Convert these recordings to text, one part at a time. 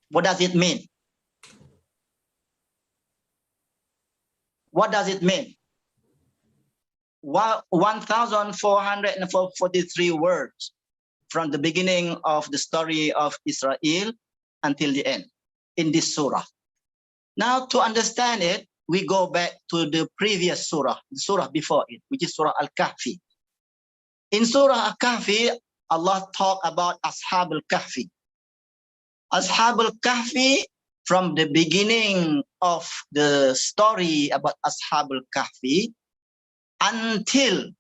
What does it mean? What does it mean? 1,443 words from the beginning of the story of Israel until the end in this surah. Now, to understand it, we go back to the previous surah, the surah before it, which is Surah Al-Kahfi. In Surah Al-Kahfi, Allah talked about Ashab al-Kahfi. Ashab al-Kahfi, from the beginning of the story about Ashab al-Kahfi until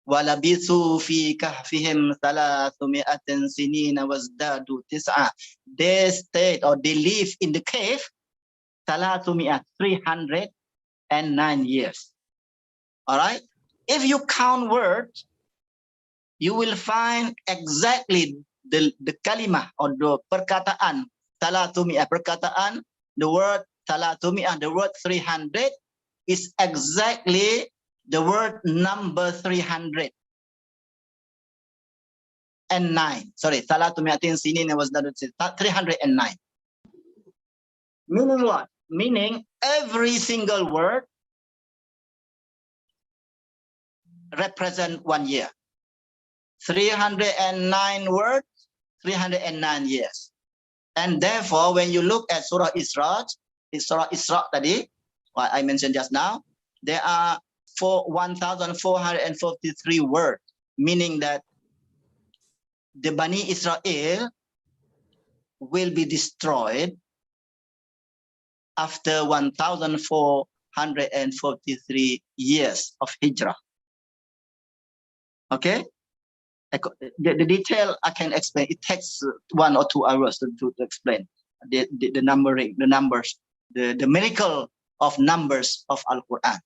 وَلَبِثُوا فِي كَهْفِهِمْ 300 سِنِينَ وَازْدَادُوا تِسْعًا. They stayed or they live in the cave 309 years. All right? If you count words, you will find exactly the kalimah or the perkataan 300, perkataan, the word 300, the word 300 is exactly the word number 309. Sorry, 300 sinin was 309. Meaning what? Meaning every single word represent 1 year. 309 words, 309 years. And therefore, when you look at Surah Isra tadi, what I mentioned just now, there are 1,443 words, meaning that the Bani Israel will be destroyed after 1,443 years of Hijrah. Okay? The detail I can explain. It takes 1 or 2 hours to explain the numbering, the numbers, the miracle of numbers of Al-Quran.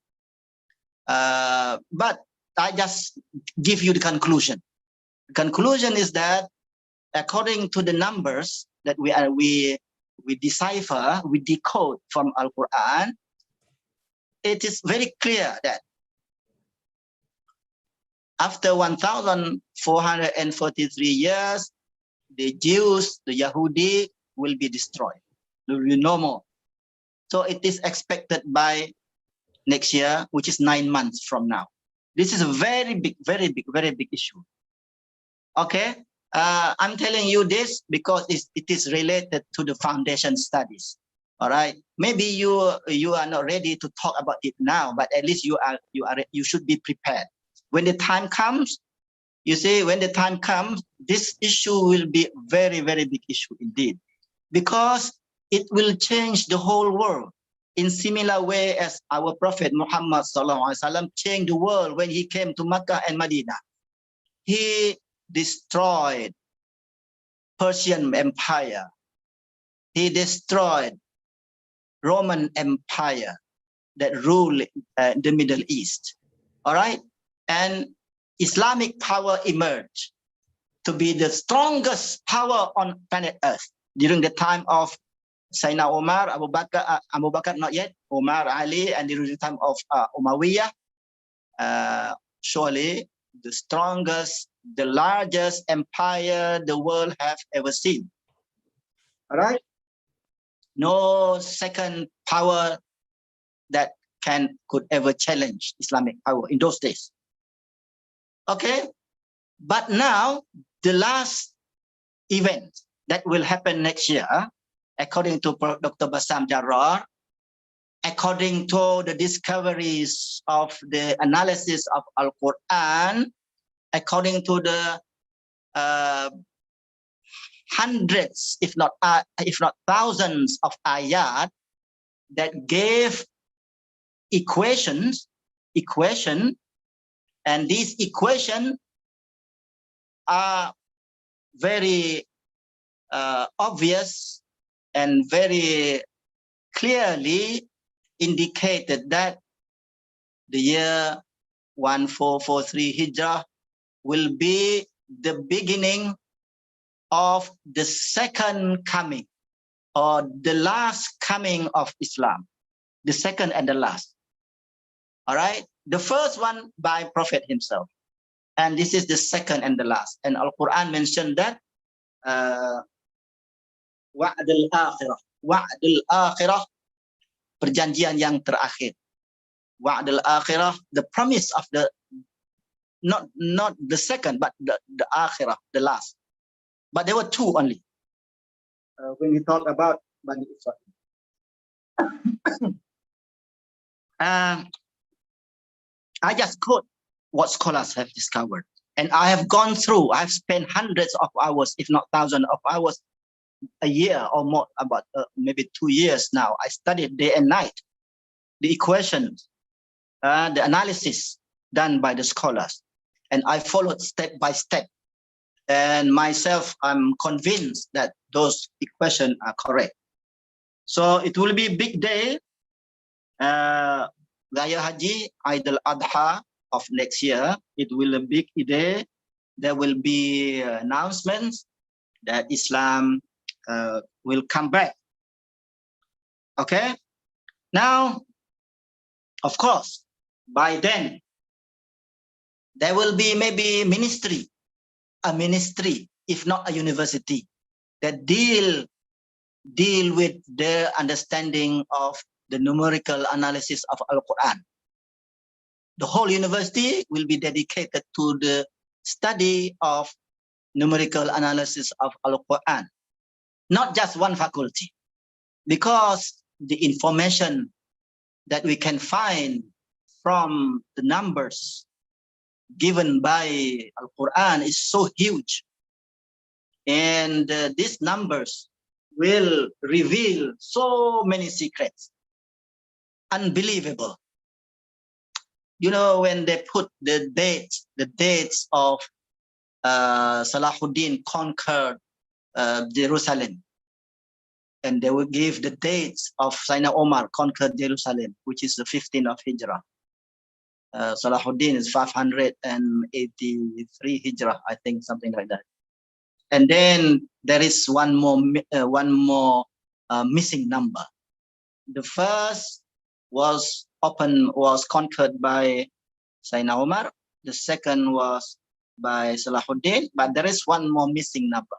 But I just give you the conclusion. The conclusion is that according to the numbers that we decipher, we decode from Al-Quran, it is very clear that after 1,443 years, the Jews, the Yahudi will be destroyed. There will be no more. So it is expected by next year, which is 9 months from now. This is a very big issue. Okay, I'm telling you this because it is related to the foundation studies. All right, maybe you are not ready to talk about it now, but at least you should be prepared. When the time comes, you see, when the time comes, this issue will be very big issue indeed, because it will change the whole world in similar way as our Prophet Muhammad SAW changed the world when he came to Mecca and Medina. He destroyed Persian Empire. He destroyed Roman Empire that ruled the Middle East. All right, and Islamic power emerged to be the strongest power on planet Earth during the time of Sayyidina Umar, Abu Bakr not yet, Umar, Ali, and during the time of Umayyah. Surely the strongest, the largest empire the world have ever seen. All right, no second power that could ever challenge Islamic power in those days. Okay, but now the last event that will happen next year, according to Dr. Bassam Jarrah, according to the discoveries of the analysis of Al-Quran, according to the hundreds, if not thousands of ayat that gave equation, and these equations are very obvious and very clearly indicated that the year 1443 Hijrah will be the beginning of the second coming, or the last coming of Islam, the second and the last. All right, the first one by Prophet himself, and this is the second and the last. And Al-Quran mentioned that Wa'dul akhirah. Wa'dul akhirah, perjanjian yang terakhir. Wa'dul akhirah, the promise of the, not the second, but the akhirah, the last. But there were two only. When we talk about Bani Israel. I just quote what scholars have discovered. And I have gone through, I've spent hundreds of hours, if not thousands of hours, a year or more, about maybe 2 years now. I studied day and night, the equations, the analysis done by the scholars. And I followed step by step. And myself, I'm convinced that those equations are correct. So it will be a big day, Raya Haji, Eid al-Adha of next year. It will be a big day. There will be announcements that Islam will come back. Okay. Now, of course, by then, there will be maybe a ministry, if not a university, that deal with the understanding of the numerical analysis of Al-Quran. The whole university will be dedicated to the study of numerical analysis of Al-Quran. Not just one faculty, because the information that we can find from the numbers given by Al-Quran is so huge. And these numbers will reveal so many secrets. Unbelievable. You know, when they put the dates of Salahuddin conquered Jerusalem, and they will give the dates of Sayyidina Omar conquered Jerusalem, which is the 15th of Hijrah. Salahuddin is 583 Hijrah, I think, something like that. And then there is one more missing number. The first was conquered by Sayyidina Omar. The second was by Salahuddin, but there is one more missing number.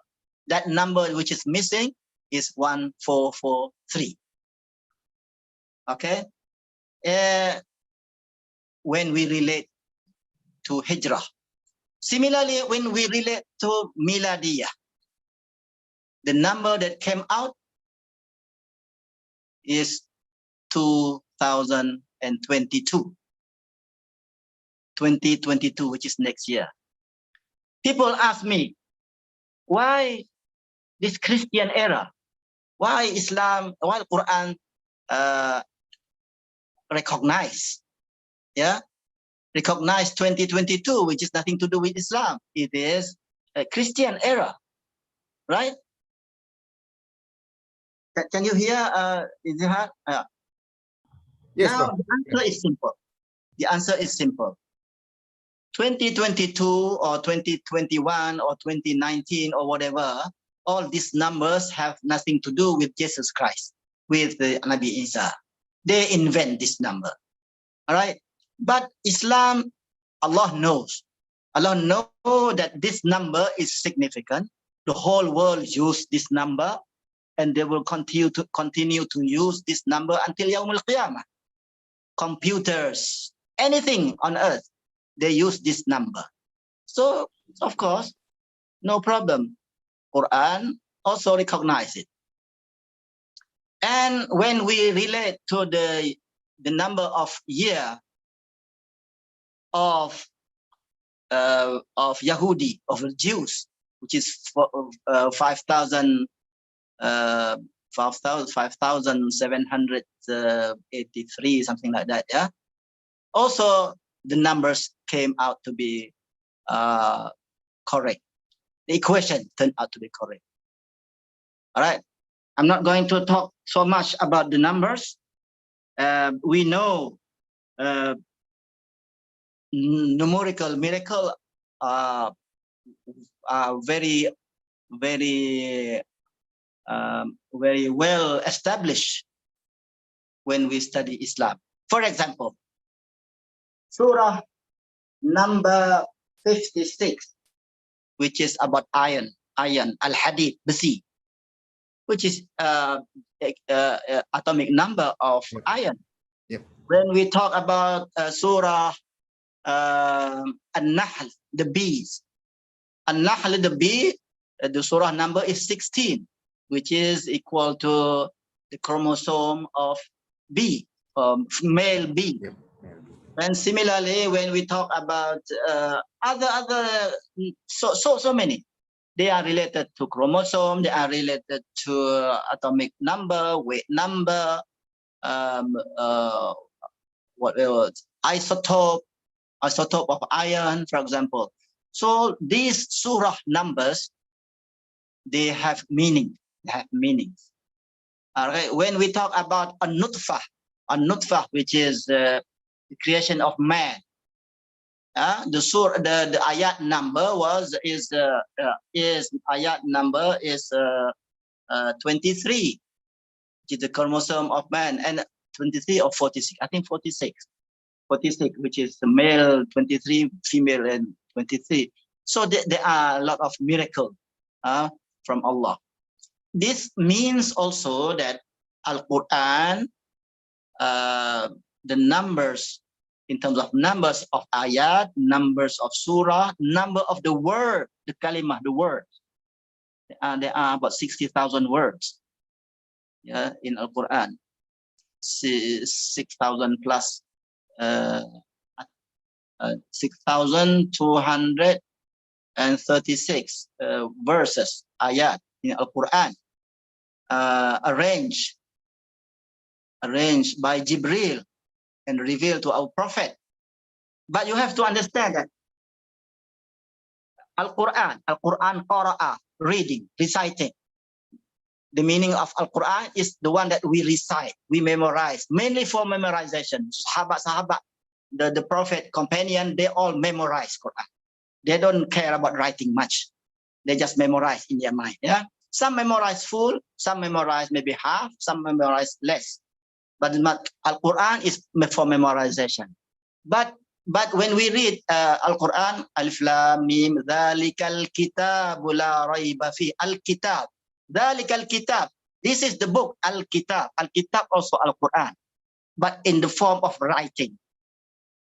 That number which is missing is 1443. Okay. When we relate to Hijrah. Similarly, when we relate to Miladiyah, the number that came out is 2022. 2022, which is next year. People ask me, why this Christian era? Why Islam, why Quran recognize 2022, which is nothing to do with Islam. It is a Christian era, right? Can you hear, Izhar? Yes, now, Prof. the answer is simple. The answer is simple. 2022 or 2021 or 2019 or whatever, all these numbers have nothing to do with Jesus Christ, with the Nabi Isa. They invent this number. All right. But Islam, Allah knows. Allah knows that this number is significant. The whole world use this number, and they will continue to use this number until Yawm al-Qiyamah. Computers, anything on earth, they use this number. So, of course, no problem. Quran also recognize it. And when we relate to the number of year of Yahudi, of Jews, which is 5,783, something like that. Yeah. Also, the numbers came out to be correct. The equation turned out to be correct. All right. I'm not going to talk so much about the numbers. We know numerical miracle are very well established when we study Islam. For example, Surah number 56, which is about iron, al-hadid, besi. which is atomic number of Yep. iron. Yep. When we talk about Surah An-Nahl, the bees. An-Nahl, the bee, the surah number is 16, which is equal to the chromosome of bee, male bee. Yep. And similarly, when we talk about so many, they are related to chromosome, they are related to atomic number, weight number, what else? Isotope of iron, for example. So these surah numbers, they have meaning. They have meanings. All right. When we talk about a nutfah, which is the creation of man, the ayat number is ayat number is 23, which is the chromosome of man, and 23 or 46. I think 46, which is the male 23, female and 23. So there are a lot of miracles from Allah. This means also that Al-Quran, the numbers, in terms of numbers of ayat, numbers of surah, number of the word, the kalimah, the words. There are about 60,000 words in Al-Quran. 6,000 plus 6,236 verses, ayat in Al-Quran, arranged by Jibril and revealed to our Prophet. But you have to understand that Al-Quran, qara'a, reading, reciting. The meaning of Al-Quran is the one that we recite, we memorize, mainly for memorization. Sahabat, the Prophet, companion, they all memorize Quran. They don't care about writing much. They just memorize in their mind. Yeah, some memorize full, some memorize maybe half, some memorize less. But Al-Quran is for memorization. But when we read Al-Quran, Alif Lam Mim, Dhalikal Kitabu la Raiba fi, Al-Kitab, Dhalikal Kitab. This is the book, Al-Kitab. Al-Kitab also Al-Quran, but in the form of writing.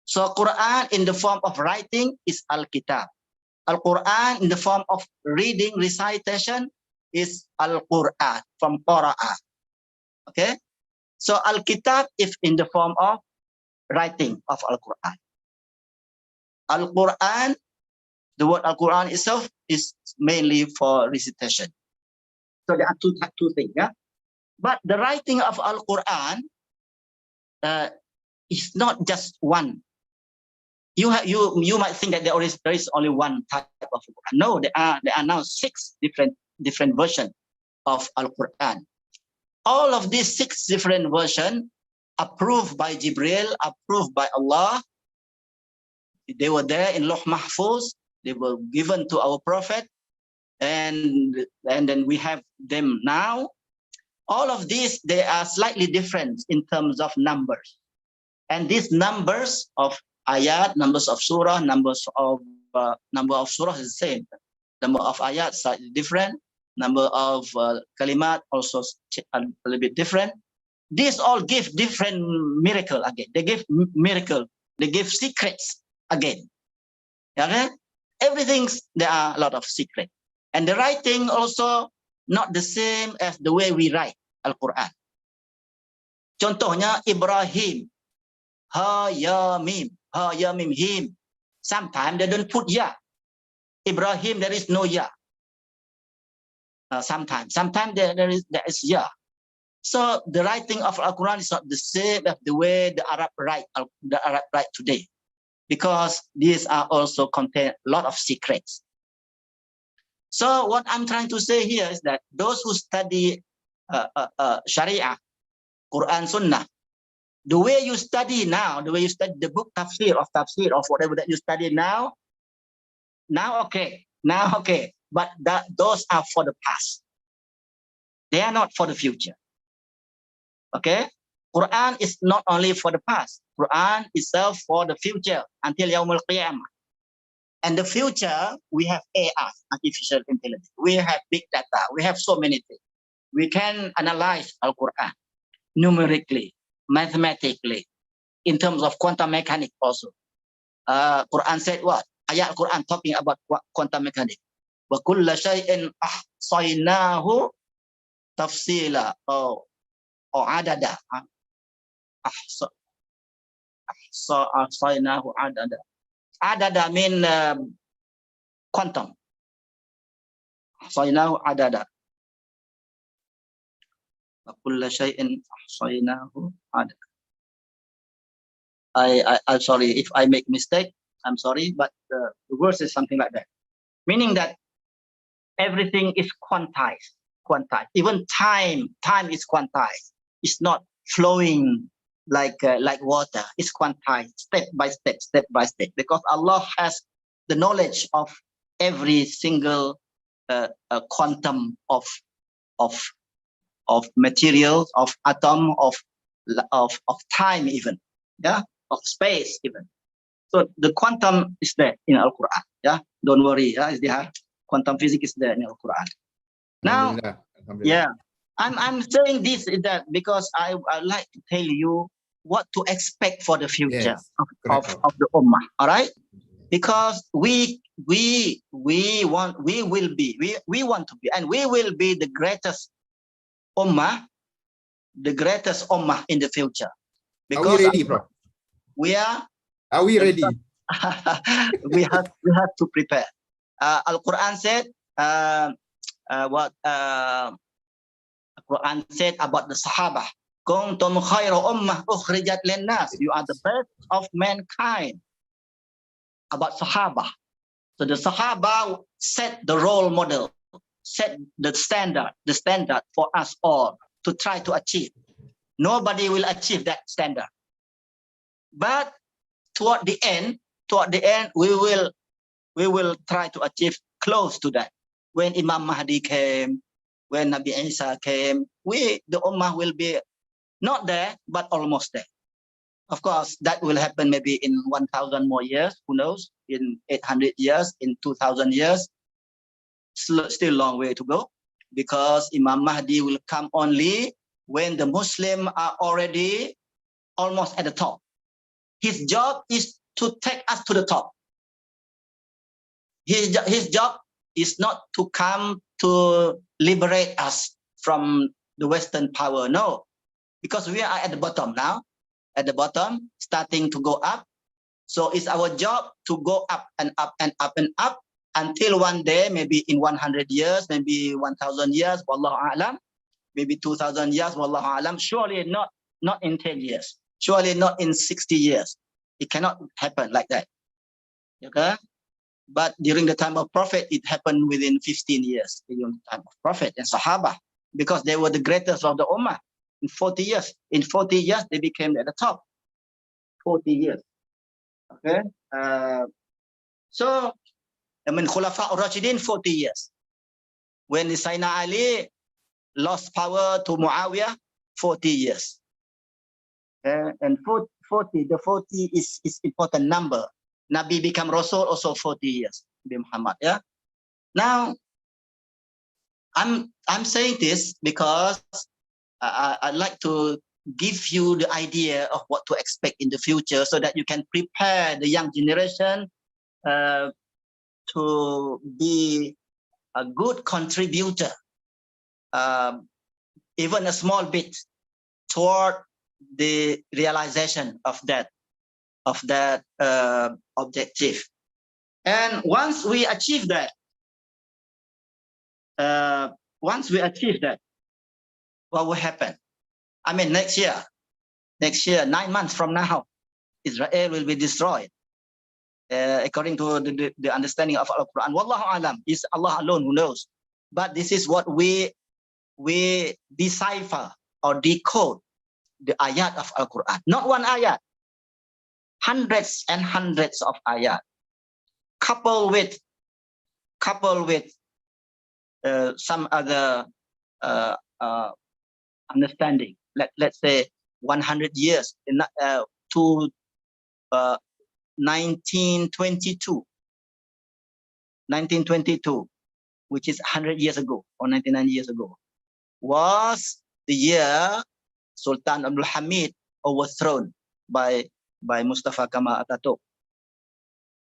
So Quran in the form of writing is Al-Kitab. Al-Quran in the form of reading, recitation is Al-Quran, from Qara'a. Okay? So Al-Kitab is in the form of writing of Al-Quran. Al-Quran, the word Al-Quran itself is mainly for recitation. So there are two things. Yeah? But the writing of Al-Quran is not just one. You might think that there is only one type of Quran. No, there are now 6 different versions of Al-Quran. All of these 6 different versions approved by Jibril, approved by Allah. They were there in Loh Mahfuz. They were given to our Prophet, and then we have them now. All of these, they are slightly different in terms of numbers. And these numbers of ayat, numbers of surah, number of surah is the same. Number of ayat slightly different. Number of kalimat also a little bit different. These all give different miracle again. They give miracle. They give secrets again. Okay? Everything, there are a lot of secrets. And the writing also not the same as the way we write Al-Quran. Contohnya Ibrahim. Ha, ya, mim. Ha, ya, mim, him. Sometimes they don't put ya. Ibrahim, there is no ya. Sometimes there is ya. So the writing of Al-Quran is not the same as the way the Arab write today, because these are also contain a lot of secrets. So what I'm trying to say here is that those who study Sharia, Quran, Sunnah, the way you study now, the way you study the book tafsir or whatever that you study now okay. But those are for the past. They are not for the future. Okay? Quran is not only for the past. Quran itself for the future until Yaumul Qiyamah. And the future, we have AI, artificial intelligence. We have big data. We have so many things. we can analyze Al-Quran numerically, mathematically, in terms of quantum mechanics also. Quran said what? Ayat Al-Quran talking about quantum mechanics. Wa kulla shay'in ahsaynahu tafsila or adada. Ahsaynahu adada. Adada mean quantum. Ahsaynahu adada. Wa kulla shay'in ahsaynahu adada. I'm sorry if I make mistake. I'm sorry, but the verse is something like that, meaning that everything is quantized. Even time is quantized. It's not flowing like water. It's quantized, step by step, because Allah has the knowledge of every single quantum of materials, of atom, of time even, yeah, of space even. So the quantum is there in Al-Quran. Yeah, don't worry. Yeah, it's there. Quantum physics is there in Al-Quran. Now, yeah, I'm saying this is that because I like to tell you what to expect for the future of the Ummah. All right, because we want to be, and we will be the greatest Ummah in the future. Because are we ready, bro? Are we ready? we have to prepare. Al-Quran said what Al-Quran said about the Sahaba. Kuntum khairu ummah ukhrijat linnas. You are the best of mankind. About Sahaba. So the Sahaba set the role model, set the standard for us all to try to achieve. Nobody will achieve that standard. But toward the end, we will try to achieve close to that. When Imam Mahdi came, when Nabi Isa came, the Ummah will be not there, but almost there. Of course, that will happen maybe in 1,000 more years, who knows, in 800 years, in 2,000 years, still a long way to go, because Imam Mahdi will come only when the Muslims are already almost at the top. His job is to take us to the top. His job is not to come to liberate us from the Western power. No, because we are at the bottom now, starting to go up. So it's our job to go up and up and up and up until one day, maybe in 100 years, maybe 1,000 years, wallahu a'lam, maybe 2,000 years, wallahu a'lam. Surely not in 10 years. Surely not in 60 years. It cannot happen like that. Okay? But during the time of Prophet, it happened within 15 years, during the time of Prophet and Sahaba, because they were the greatest of the Ummah. In 40 years, they became at the top. 40 years. Okay? So, I mean, Khulafa al-Rashidin, 40 years. When Sayyidina Ali lost power to Muawiyah, 40 years. And 40 is important number. Nabi become Rasul also 40 years. Nabi Muhammad, yeah. Now, I'm saying this because I'd like to give you the idea of what to expect in the future, so that you can prepare the young generation to be a good contributor, even a small bit, toward the realization of that objective. And once we achieve that, what will happen? I mean, next year, 9 months from now, Israel will be destroyed. According to the understanding of Al-Quran. Wallahu alam, is Allah alone who knows. But this is what we decipher or decode the ayat of Al-Quran. Not one ayat, hundreds and hundreds of ayat, coupled with some other understanding. Let's say 100 years to 1922, which is 100 years ago or 99 years ago. was the year Sultan Abdul Hamid overthrown by Mustafa Kemal Atatürk.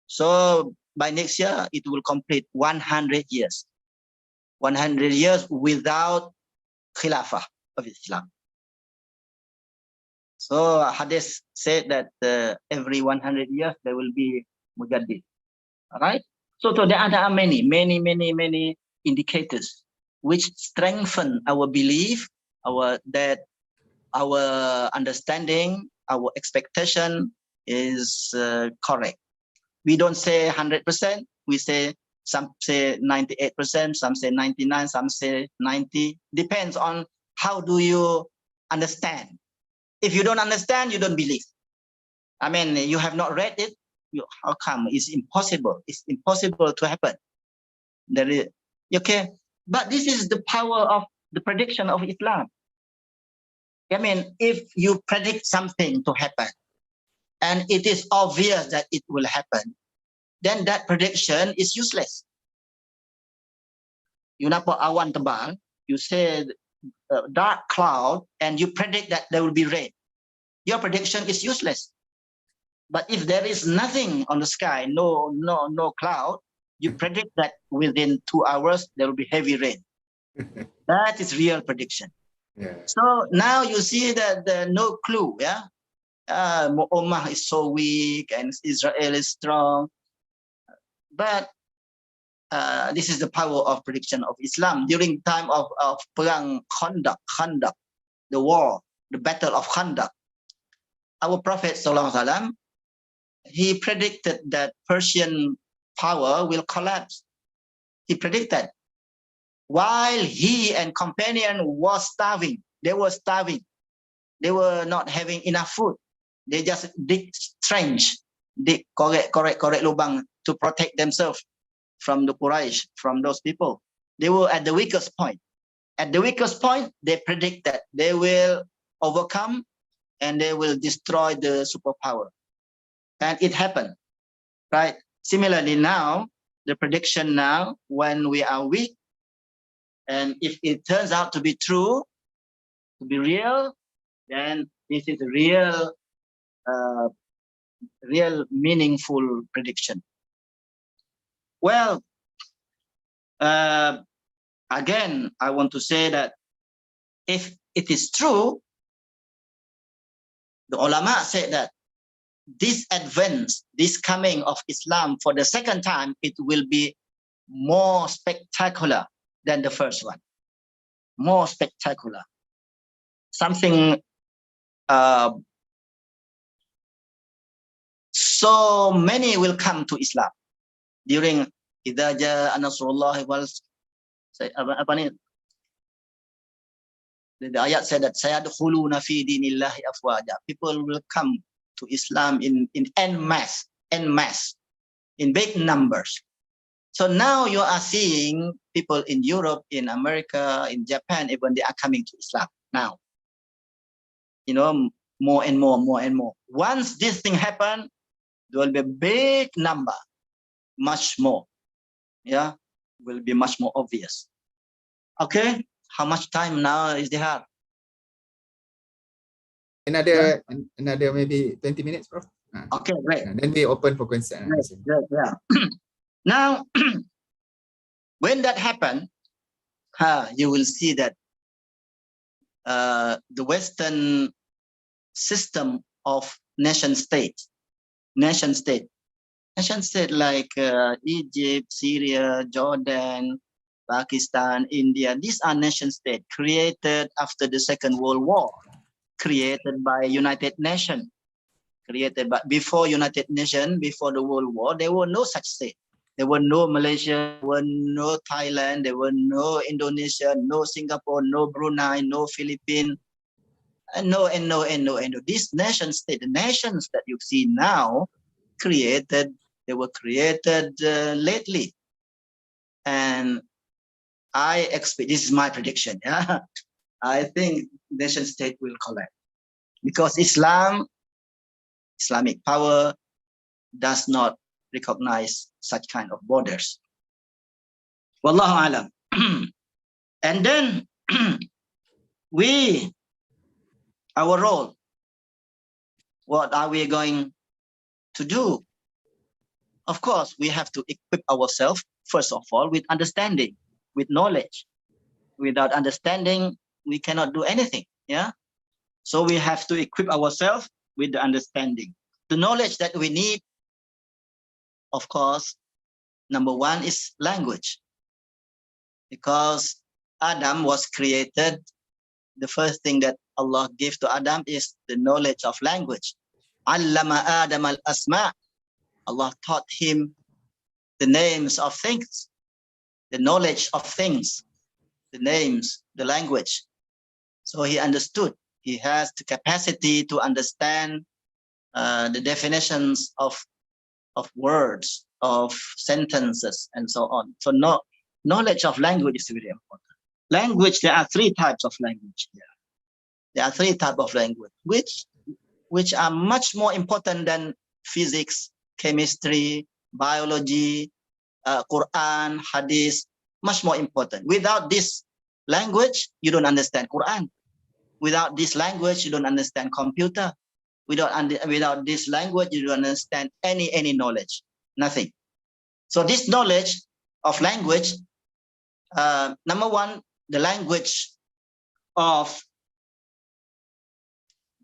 So by next year, it will complete 100 years. 100 years without Khilafah of Islam. So Hadith said that every 100 years there will be Mujaddid. All right. So there are many indicators which strengthen our belief, our understanding, our expectation is correct. We don't say 100%. We say some say 98%, some say 99%, some say 90%. Depends on how do you understand. If you don't understand, you don't believe. I mean, you have not read it. How come? It's impossible. It's impossible to happen. There is, okay, but this is the power of the prediction of Islam. I mean, if you predict something to happen, and it is obvious that it will happen, then that prediction is useless. You nampak awan tebal, you say dark cloud, and you predict that there will be rain. Your prediction is useless. But if there is nothing on the sky, no cloud, you predict that within 2 hours there will be heavy rain. That is real prediction. Yeah. So now you see that no clue. Yeah, Ummah is so weak and Israel is strong. But this is the power of prediction of Islam during time of Perang Khandaq, the war, the battle of Khandaq. Our Prophet ﷺ, he predicted that Persian power will collapse. He predicted. While he and companion was starving, they were starving. They were not having enough food. They just dig trench, dig correct lubang to protect themselves from the Quraysh, from those people. They were at the weakest point. At the weakest point, they predict that they will overcome and they will destroy the superpower. And it happened, right? Similarly now, the prediction now, when we are weak, and if it turns out to be true, to be real, then this is a real meaningful prediction. Well, again, I want to say that if it is true, the ulama said that this advance, this coming of Islam for the second time, it will be more spectacular than the first one. More spectacular. Something so many will come to Islam during idza jaa nasrullah wal apa ni, the ayat said that sayadkhuluna fi dinillahi afwaja. People will come to Islam in en masse, in big numbers. So now you are seeing people in Europe, in America, in Japan, even they are coming to Islam now. You know, more and more. Once this thing happen, there will be a big number, much more. Yeah, will be much more obvious. Okay, how much time now is there? Another maybe 20 minutes, Prof. Okay, great. And then we open for question. Great, yeah. Now, when that happens, you will see that the Western system of nation state like Egypt, Syria, Jordan, Pakistan, India, these are nation states created after the Second World War, created by United Nations, but before United Nations, before the World War, there were no such state. There were no Malaysia, there were no Thailand, there were no Indonesia, no Singapore, no Brunei, no Philippines, and no. These nation state, the nations that you see now, they were created lately. And I expect, this is my prediction, yeah? I think nation state will collapse because Islamic power does not recognize such kind of borders. Wallahu alam. And then our role, what are we going to do? Of course, we have to equip ourselves, first of all, with understanding, with knowledge. Without understanding, we cannot do anything. Yeah. So we have to equip ourselves with the understanding. The knowledge that we need, of course, number one is language. Because Adam was created, the first thing that Allah gave to Adam is the knowledge of language. Allama Adam al-asma. Allah taught him the names of things, the knowledge of things, the names, the language. So he understood. He has the capacity to understand the definitions of words, of sentences, and so on. So knowledge of language is very important. Language, there are three types of language here. There are three types of language, which are much more important than physics, chemistry, biology, Quran, hadith, much more important. Without this language, you don't understand Quran. Without this language, you don't understand computer. Without this language, you don't understand any knowledge, nothing. So this knowledge of language, number one, the language of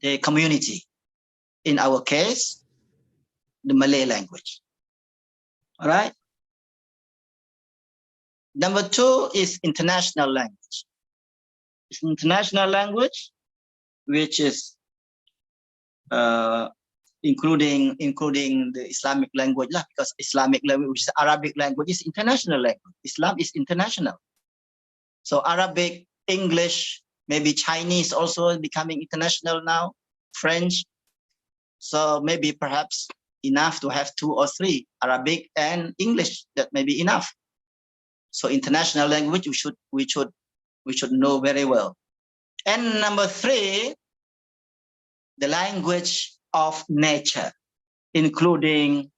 the community. In our case, the Malay language. All right. Number two is international language. It's international language, which is including the Islamic language, because Islamic language, which is Arabic language, is international language. Islam is international. So Arabic, English, maybe Chinese also becoming international now, French. So maybe perhaps enough to have two or three, Arabic and English, that may be enough. So international language we should know very well. And number three, the language of nature, including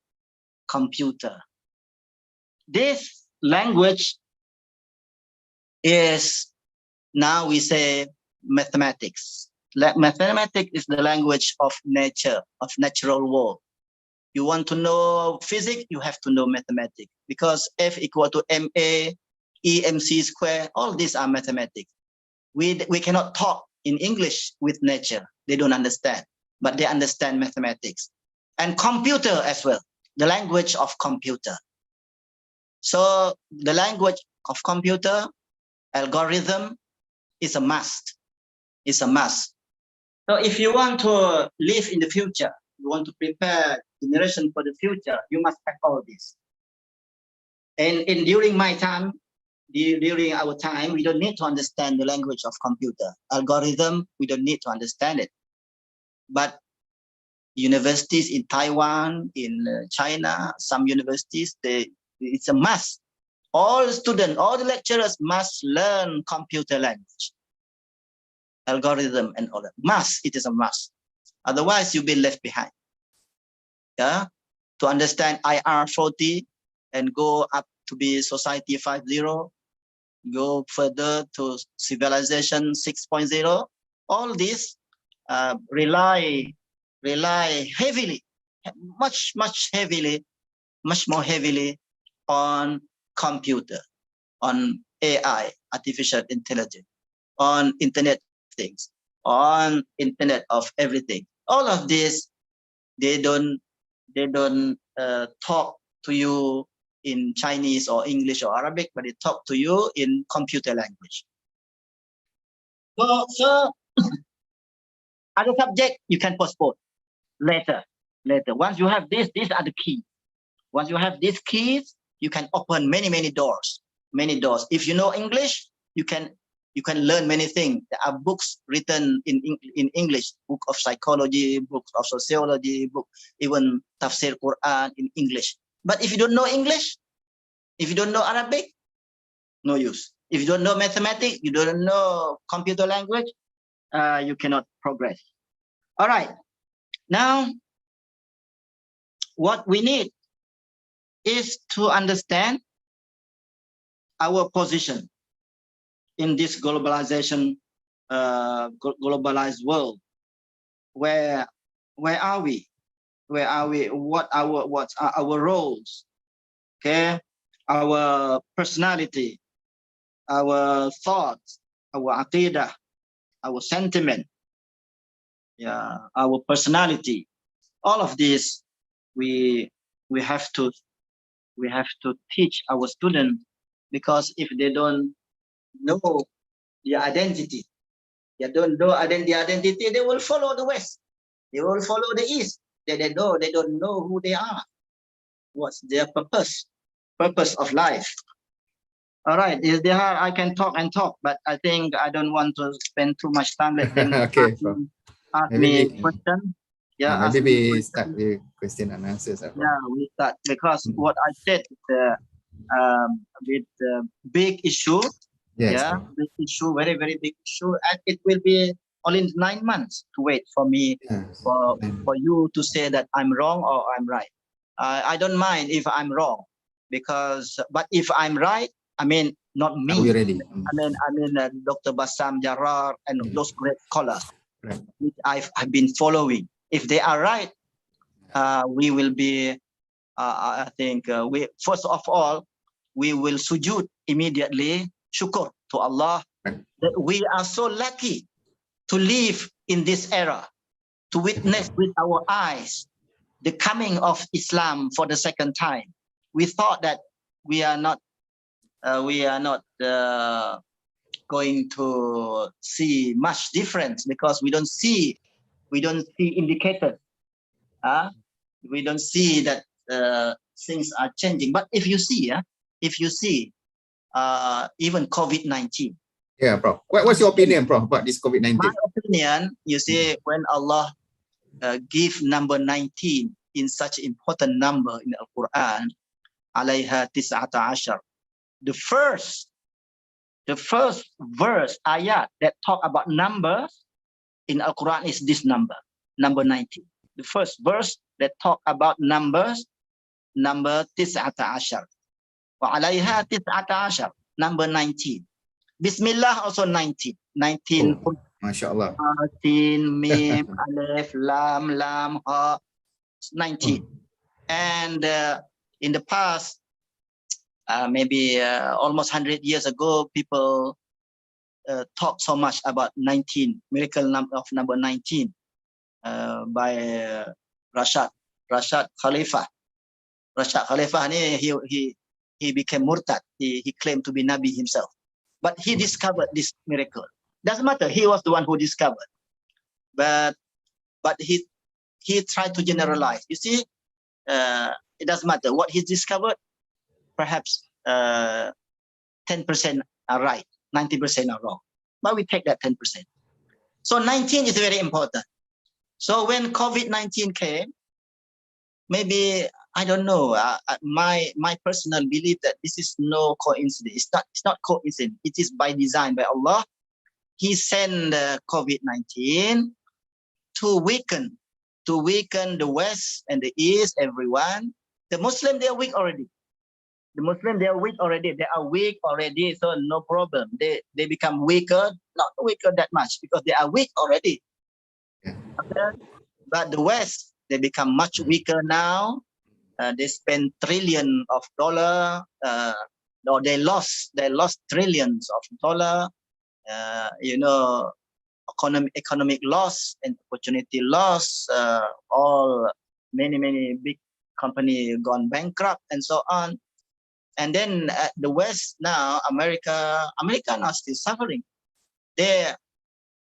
computer. This language is, now we say, mathematics. Mathematics is the language of nature, of natural world. You want to know physics, you have to know mathematics, because F equal to ma, E mc square, all these are mathematics. We cannot talk in English with nature. They don't understand, but they understand mathematics. And computer as well, the language of computer. So the language of computer, algorithm, is a must. It's a must. So if you want to live in the future, you want to prepare generation for the future, you must have all this. And during my time, during our time, we don't need to understand the language of computer. Algorithm, we don't need to understand it. But universities in Taiwan, in China, some universities, it's a must. All students, all the lecturers must learn computer language, algorithm, and all that. Must, it is a must. Otherwise, you'll be left behind. Yeah, to understand IR 40 and go up to be society 5.0, go further to civilization 6.0. All this rely heavily, much more heavily on computer, on AI, artificial intelligence, on Internet of Things, on Internet of everything. All of this, they don't talk to you in Chinese or English or Arabic, but they talk to you in computer language. So other subject you can postpone later. Once you have this, these are the keys. Once you have these keys, you can open many doors. If you know English, you can learn many things. There are books written in English, book of psychology, books of sociology, book, even tafsir Quran in English. But if you don't know English, if you don't know Arabic, no use. If you don't know mathematics, you don't know computer language, you cannot progress. All right. Now, what we need is to understand our position in this globalization globalized world. Where are we? Where are we? What are our roles? Okay, our personality, our thoughts, our aqidah, our sentiment, yeah, our personality. All of this we have to teach our students, because if they don't know their identity, they don't know the identity, they will follow the West, they will follow the East. They don't know who they are, what's their purpose of life. All right, is there, I can talk and talk, but I think I don't want to spend too much time. Let them Okay, ask maybe me question. Yeah, maybe ask me we question. start with question and answers. Yeah, we start, because what I said is with big issue. Yes, Yeah, Prof. big issue, very big issue, and it will be only 9 months to wait for me, Yes. for you to say that I'm wrong or I'm right. I don't mind if I'm wrong, because but if I'm right, I mean, not Are we me. ready? I mean, Dr. Bassam Jarrar and those great scholars, Right. which I've been following. If they are right, we will be. I think we, first of all, we will sujood immediately, shukr to Allah, that we are so lucky to live in this era, to witness with our eyes the coming of Islam for the second time. We thought that we are not going to see much difference, because we don't see indicators. We don't see that things are changing. But if you see, even COVID-19. Yeah, Prof. What's your opinion, Prof, about this COVID-19? My opinion, you see, when Allah give number 19 in such important number in the Quran, alayha tis'ata ashar. The first verse, ayat, that talk about numbers in Al Quran is this number 19. The first verse that talk about numbers, number tis'ata ashar. Wa alayha tis'ata ashar, number 19. Bismillah also 19. 19. Oh, MashaAllah. Sin, Mim, Alif, Lam, Ha, 19. And in the past, maybe almost 100 years ago, people talk so much about 19, miracle of number 19 by Rashad Khalifa. Rashad Khalifa, he became murtad. He claimed to be Nabi himself. But he discovered this miracle. Doesn't matter, he was the one who discovered. But he tried to generalize. You see, it doesn't matter what he discovered. Perhaps 10% are right, 90% are wrong. But we take that 10%. So 19 is very important. So when COVID-19 came, maybe, I don't know, my personal belief that this is no coincidence. It's not coincidence. It is by design by Allah. He sent COVID-19 to weaken the West and the East, everyone. The Muslim, they are weak already. The Muslim, they are weak already. They are weak already, so no problem. They become weaker, not weaker that much, because they are weak already. Okay? But the West, they become much weaker now. They spend trillions of dollars. No, they lost trillions of dollars. You know, economic loss and opportunity loss. All many big company gone bankrupt and so on. And then the West now, America now still suffering. It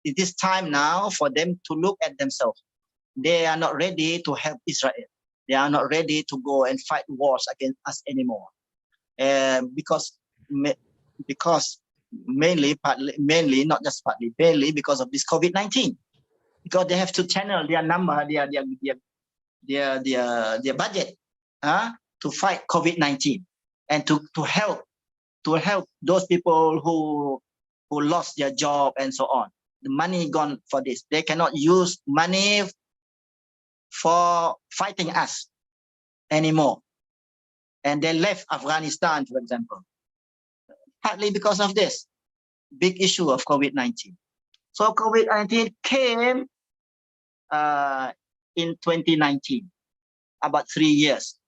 is time now for them to look at themselves. They are not ready to help Israel. They are not ready to go and fight wars against us anymore. Because mainly, not just partly, mainly because of this COVID-19. Because they have to channel their number, their budget to fight COVID-19 and to help those people who lost their job and so on. The money gone for this. They cannot use money for fighting us anymore. And they left Afghanistan, for example, partly because of this big issue of COVID-19. So COVID-19 came in 2019, about 3 years.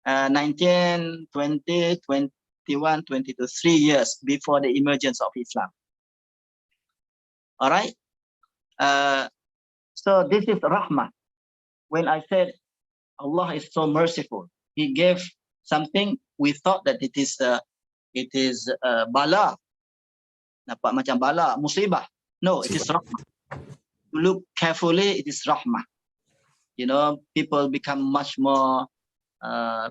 19, 20, 21, 22, 3 years before the emergence of Islam. All right. So this is rahmah. When I said Allah is so merciful, He gave something, we thought that it is bala, nampak macam bala, musibah. No, it is rahmah. Look carefully, it is rahmah. You know, people become much more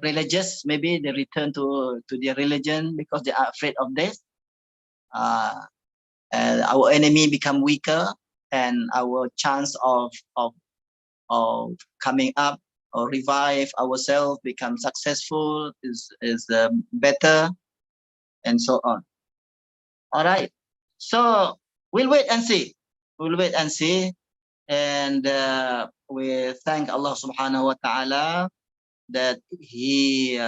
religious. Maybe they return to their religion because they are afraid of this. And our enemy become weaker, and our chance of coming up or revive ourselves, become successful is better, and so on. All right. So we'll wait and see. We'll wait and see, and we thank Allah Subhanahu wa Taala that He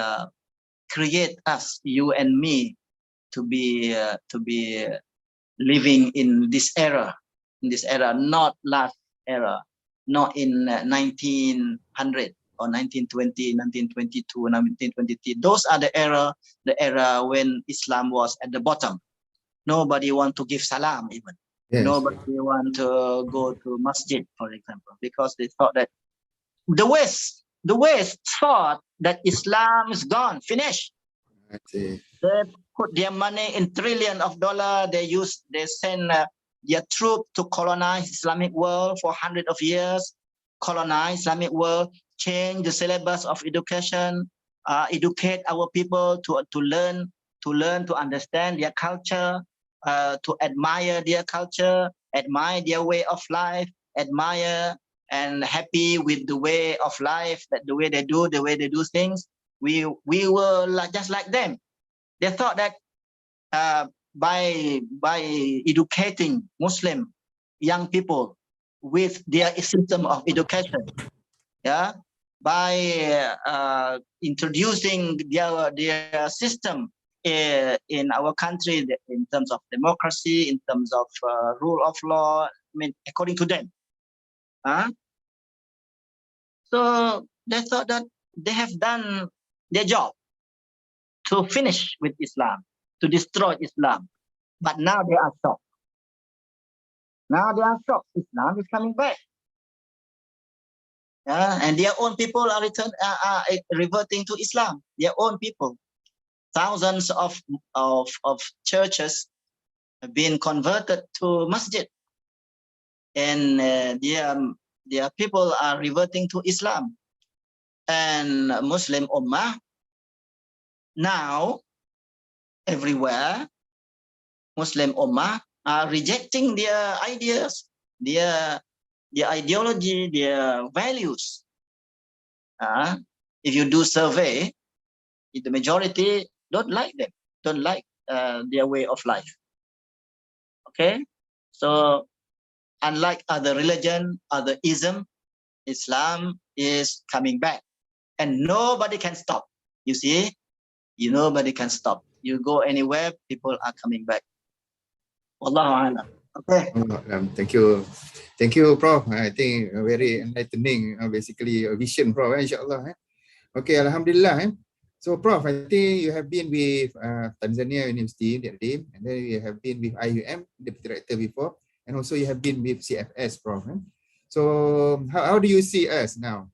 create us, you and me, to be living in this era, not last era, not in 1900 or 1920, 1922, 1923. Those are the era when Islam was at the bottom. Nobody want to give salam even. Yes. Nobody want to go to masjid, for example, because they thought that the West thought that Islam is gone, finished. They put their money in trillions of dollars. They send their troops to colonize Islamic world for hundreds of years, colonize Islamic world, change the syllabus of education, educate our people to learn, to understand their culture, to admire their culture, admire their way of life, admire and happy with the way of life, that the way they do things. We were just like them. They thought that by educating Muslim young people with their system of education, yeah, by introducing their system in our country in terms of democracy, in terms of rule of law, I mean, according to them. So they thought that they have done their job to finish with Islam, to destroy Islam. But now they are shocked. Now they are shocked. Islam is coming back. And their own people are reverting to Islam. Their own people. Thousands of churches have been converted to masjid. And their people are reverting to Islam. And Muslim Ummah now everywhere, Muslim Ummah are rejecting their ideas, their ideology, their values. If you do survey, the majority don't like them, don't like their way of life. Okay, so unlike other religion, other ism, Islam is coming back, and nobody can stop. You see, nobody can stop. You go anywhere, people are coming back. Wallahu a'lam. Okay. Thank you, Prof. I think very enlightening, basically a vision, Prof. Inshallah. Okay, Alhamdulillah. So, Prof, I think you have been with Tanzania University, and then you have been with IIUM, Deputy Director before, and also you have been with CFS, Prof. So, how do you see us now?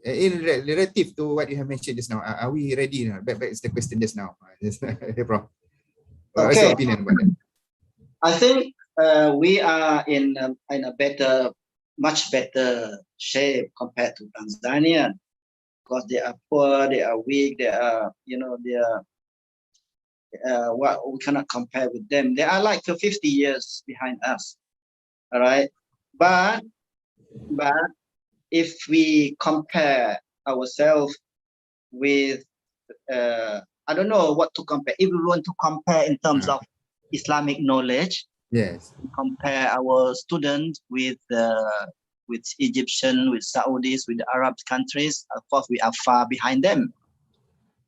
In relative to what you have mentioned just now, are we ready now? Back is the question just now. Prof. What's your opinion about that? I think we are in a much better shape compared to Tanzania, because they are poor, they are weak, they are, what we cannot compare with them. They are like 50 years behind us. All right, but if we compare ourselves with, I don't know what to compare. If we want to compare in terms of Islamic knowledge, yes, compare our students with Egyptian, with Saudis, with the Arab countries, of course we are far behind them.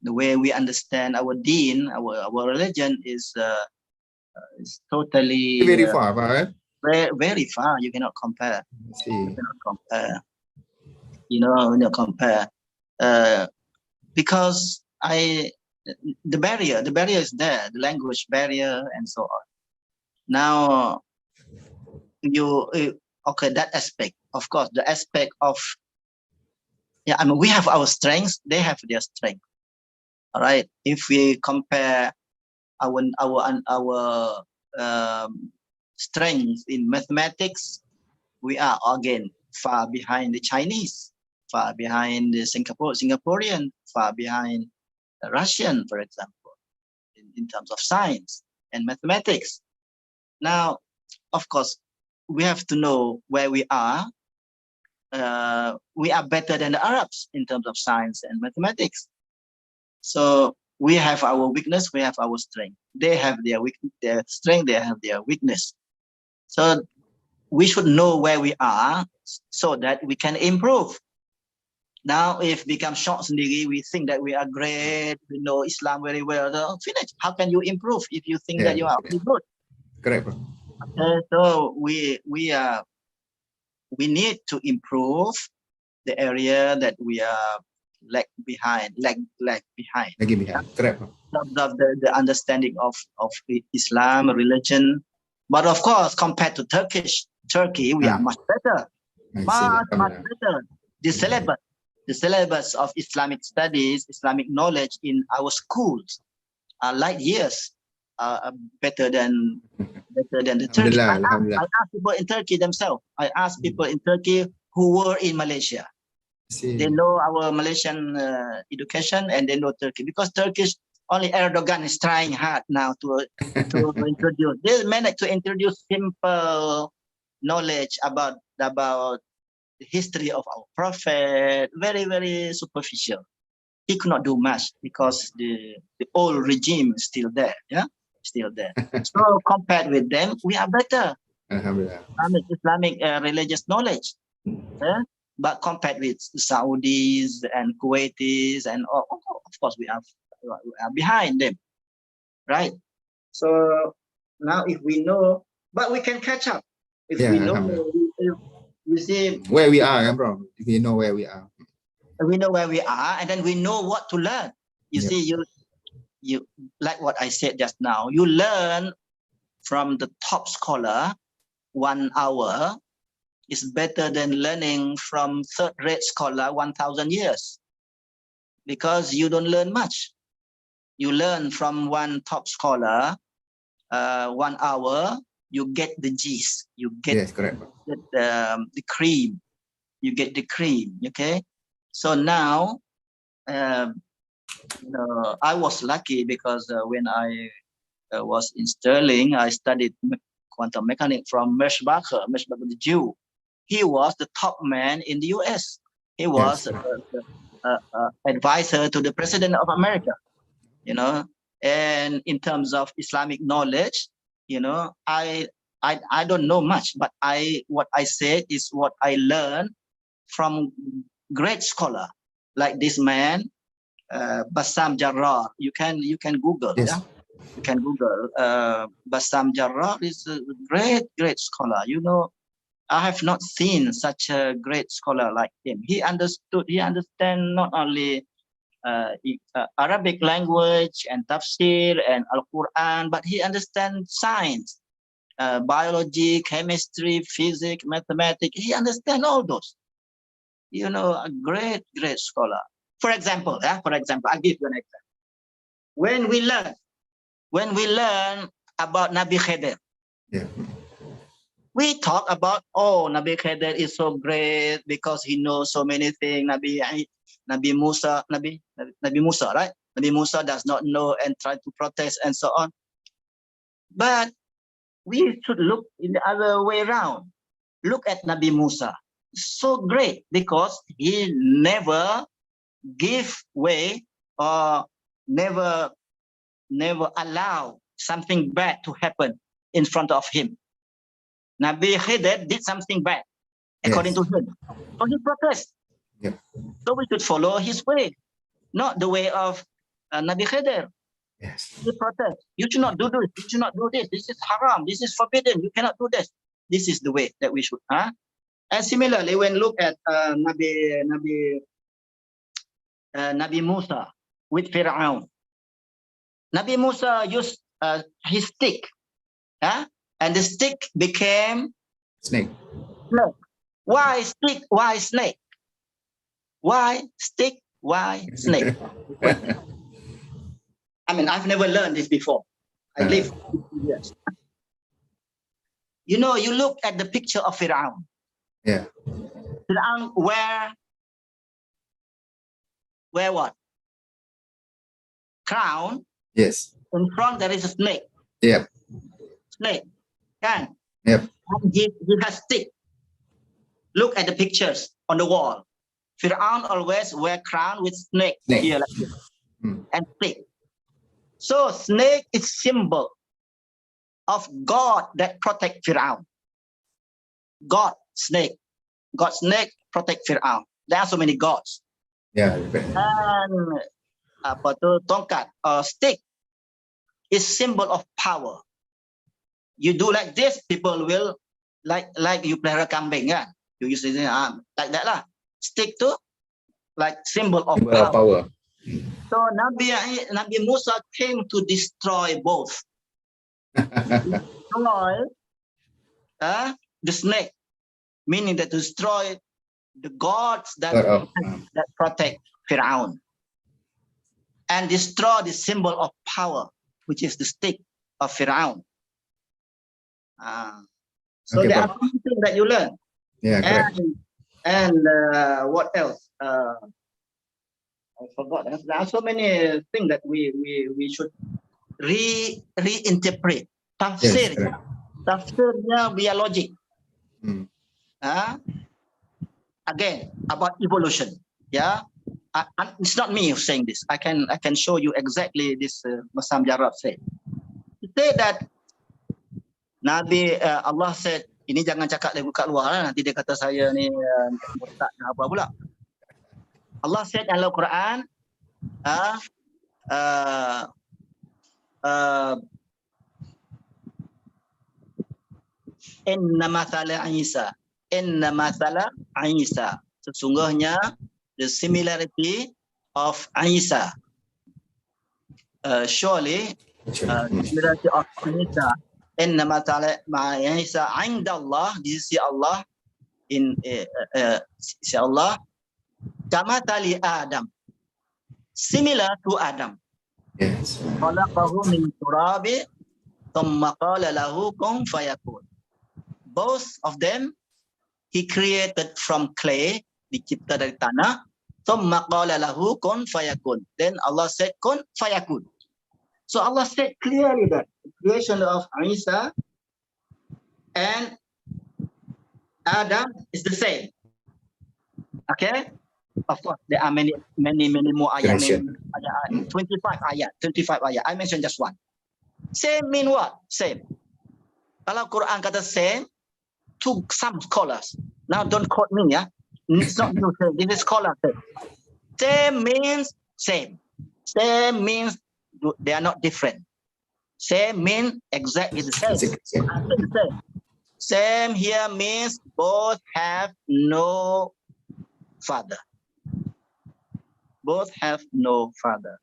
The way we understand our deen, our religion is It's totally Very far, Prof. very, very far. You cannot compare. I see. You cannot compare. You know, compare. Because the barrier is there, the language barrier and so on. Now, okay, that aspect, of course, the aspect of, yeah, I mean, we have our strengths, they have their strength. All right. If we compare our strengths in mathematics, we are again far behind the Chinese, far behind the Singaporean, far behind the Russian, for example, in terms of science and mathematics. Now, of course, we have to know where we are. We are better than the Arabs in terms of science and mathematics. So we have our weakness, we have our strength. They have their strength, they have their weakness. So we should know where we are so that we can improve. Now, if become short sendiri, we think that we are great, we know Islam very well. Finish. How can you improve if you think that you are really good? Correct. So we need to improve the area that we are lag behind. Correct. Of the understanding of Islam, religion. But of course, compared to Turkey, we are much better. Much better. The syllabus of Islamic studies, Islamic knowledge in our schools are light years better than the Turkey. I ask people in Turkey themselves. I ask people in Turkey who were in Malaysia. They know our Malaysian education and they know Turkey, because Turkish only Erdogan is trying hard now to introduce. They managed to introduce simple knowledge about the history of our prophet. Very, very superficial. He could not do much because the old regime is still there. Yeah, still there. So compared with them, we are better. Islamic religious knowledge. Yeah? But compared with Saudis and Kuwaitis, and of course we are behind them, right? So now if we know, but we can catch up. If we know, we see where we are, bro. If we know where we are. We know where we are, and then we know what to learn. You see, you like what I said just now. You learn from the top scholar 1 hour is better than learning from third-rate scholar 1,000 years, because you don't learn much. You learn from one top scholar 1 hour, you get the gist, you get, the cream, you get the cream. Okay, so now I was lucky because when I was in Sterling, I studied quantum mechanics from Merschbacher the Jew. He was the top man in the US. He was advisor to the President of America, and in terms of Islamic knowledge, I don't know much, but what I said is what I learned from great scholar like this man, Bassam Jarrah. You can Google. Yes. Yeah, you can Google. Bassam Jarrah is a great scholar. I have not seen such a great scholar like him. He understand not only Arabic language and tafsir and Al-Quran, but he understands science, biology, chemistry, physics, mathematics. He understands all those. A great scholar. For example, I'll give you an example. When we learn about Nabi Khidir, we talk about, Nabi Khidir is so great because he knows so many things. Nabi Musa, right? Nabi Musa does not know and try to protest and so on. But we should look in the other way around. Look at Nabi Musa. So great because he never give way or never allow something bad to happen in front of him. Nabi Khidir did something bad according to him. So he protest. So we should follow his way, not the way of Nabi Khidir. Yes. He protests. You should not do this. You should not do this. This is haram. This is forbidden. You cannot do this. This is the way that we should. And similarly, when look at Nabi Musa with Fir'aun. Nabi Musa used his stick, and the stick became Snake. snake. Why stick? Why snake? Why stick? Why snake? I mean, I've never learned this before. I live 50 years. You know, you look at the picture of Fir'aun. Yeah. Fir'aun wear what? Crown. Yes. In front there is a snake. Yep. Snake. Kan? Yep. And he has stick. Look at the pictures on the wall. Fir'aun always wear crown with snake here like this. And stick. So snake is symbol of God that protect Fir'aun. God snake. God snake protect Fir'aun. There are so many gods. Yeah. And apa tu, tongkat or stick is symbol of power. You do like this, people will like you pelihara kambing, kan? You use it like that lah. Stick to like symbol of power. So Nabi Musa came to destroy both. Destroy the snake, meaning that to destroy the gods that protect Fir'aun, and destroy the symbol of power, which is the stick of Fir'aun. So Okay, there are something that you learn. Yeah, correct. And what else? I forgot. There are so many things that we should reinterpret. Tafsir. Yes, Tafsirnya via logic. Again, about evolution. Yeah. It's not me who's saying this. I can show you exactly this Masam Jarrah said. He said that Allah said, ini jangan cakap dari kat luar lah, nanti dia kata saya ni murtad apa pula. Allah said dalam Al-Quran, inna mathala Isa, sesungguhnya the similarity of Isa, surely similarity of Isa, inna mathala Isa indallah, di sisi Allah, in sisi Allah, kama tali Adam, similar to Adam. Yes. Khalaqahu min turabi thumma qala lahu kun fayakun. Both of them he created from clay, dicipta dari tanah. Thumma qala lahu kun fayakun. Then Allah said kun fayakun. So Allah said clearly that the creation of Isa and Adam is the same. Okay? Of course, there are many more ayat. 25 ayat. I mentioned just one. Same mean what? Same. Kalau Quran kata same, to some scholars. Now don't quote me, yeah. It's not you say. This is scholar say. Same means same. Same means they are not different. Same means exactly the same. Same here means both have no father. Both have no father.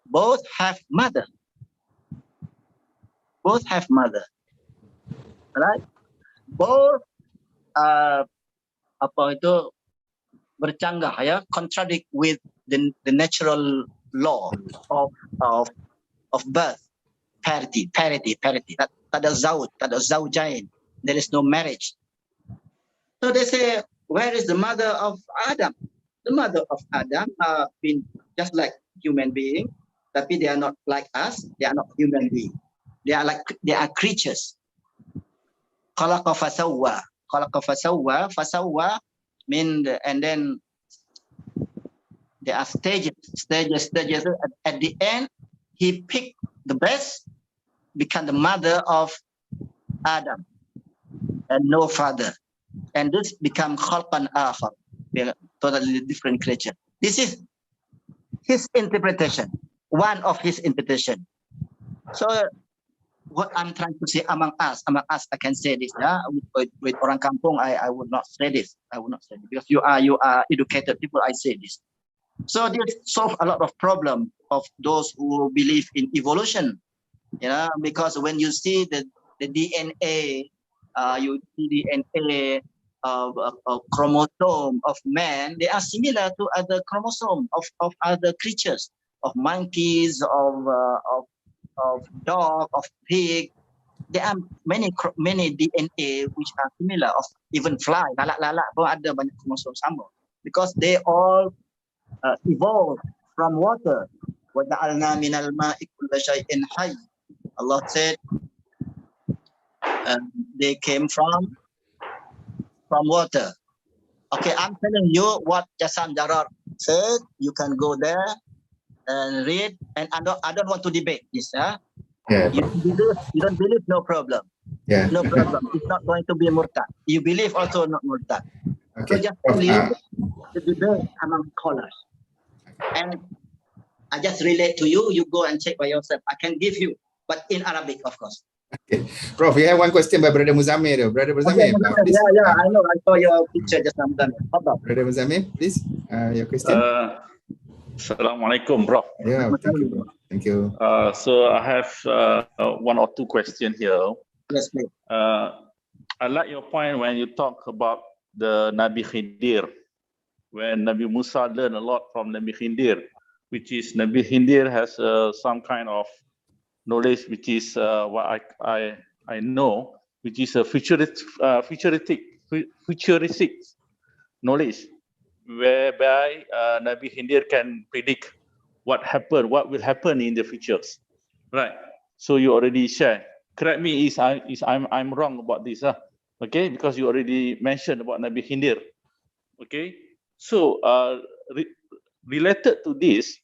Both have mother. Both have mother. Right? Both apa itu bercanggah, ya, contradict with the natural law of birth. Parity. Tak ada zawj, tak ada zawjain. There is no marriage. So they say, where is the mother of Adam? The mother of Adam have been just like human being, tapi they are not like us. They are not human being. They are creatures. Khalaqa fasawwa. Fasawwa mean and then there are stages. At the end, he picked the best, become the mother of Adam, and no father. And this become khalqan akhar, totally different creature. This is his interpretation. one of his interpretation. So what I'm trying to say among us, I can say this. Yeah, with orang kampung, I would not say this. I would not say this because you are educated people. I say this. So this solve a lot of problem of those who believe in evolution. You know, because when you see the DNA, you see DNA of chromosome of man, they are similar to other chromosome of other creatures, of monkeys, of dog, of pig. There are many DNA which are similar, of even fly, lalak pun ada banyak kromosom sama, because they all evolved from water. وَجَعَلْنَا مِنَ الْمَاءِ كُلَّ شَيْءٍ حَيٍّ. Allah said they came from water. Okay, I'm telling you what Jasam Jarar said. You can go there and read, and I don't want to debate this. Yeah. You don't believe, no problem. Yeah. No problem. It's not going to be murtad. You believe also not murtad. So Okay. just leave the debate among scholars. And I just relate to you. You go and check by yourself. I can give you, but in Arabic, of course. Okay. Prof, we have one question by Brother Muzamil. Brother Muzamil, please. Yeah, I know. I saw your picture just now. Brother Muzamil, please. Your question. Assalamualaikum, Prof. Yeah, thank you, bro. Thank you. So I have one or two questions here. Yes, please. I like your point when you talk about the Nabi Khidir, when Nabi Musa learned a lot from Nabi Khidir, which is Nabi Khidir has some kind of knowledge, which is what I know, which is a futuristic knowledge, whereby Nabi Khidir can predict what will happen in the futures, right? So you already share. Correct me if I'm wrong about this, okay? Because you already mentioned about Nabi Khidir, okay? So related to this,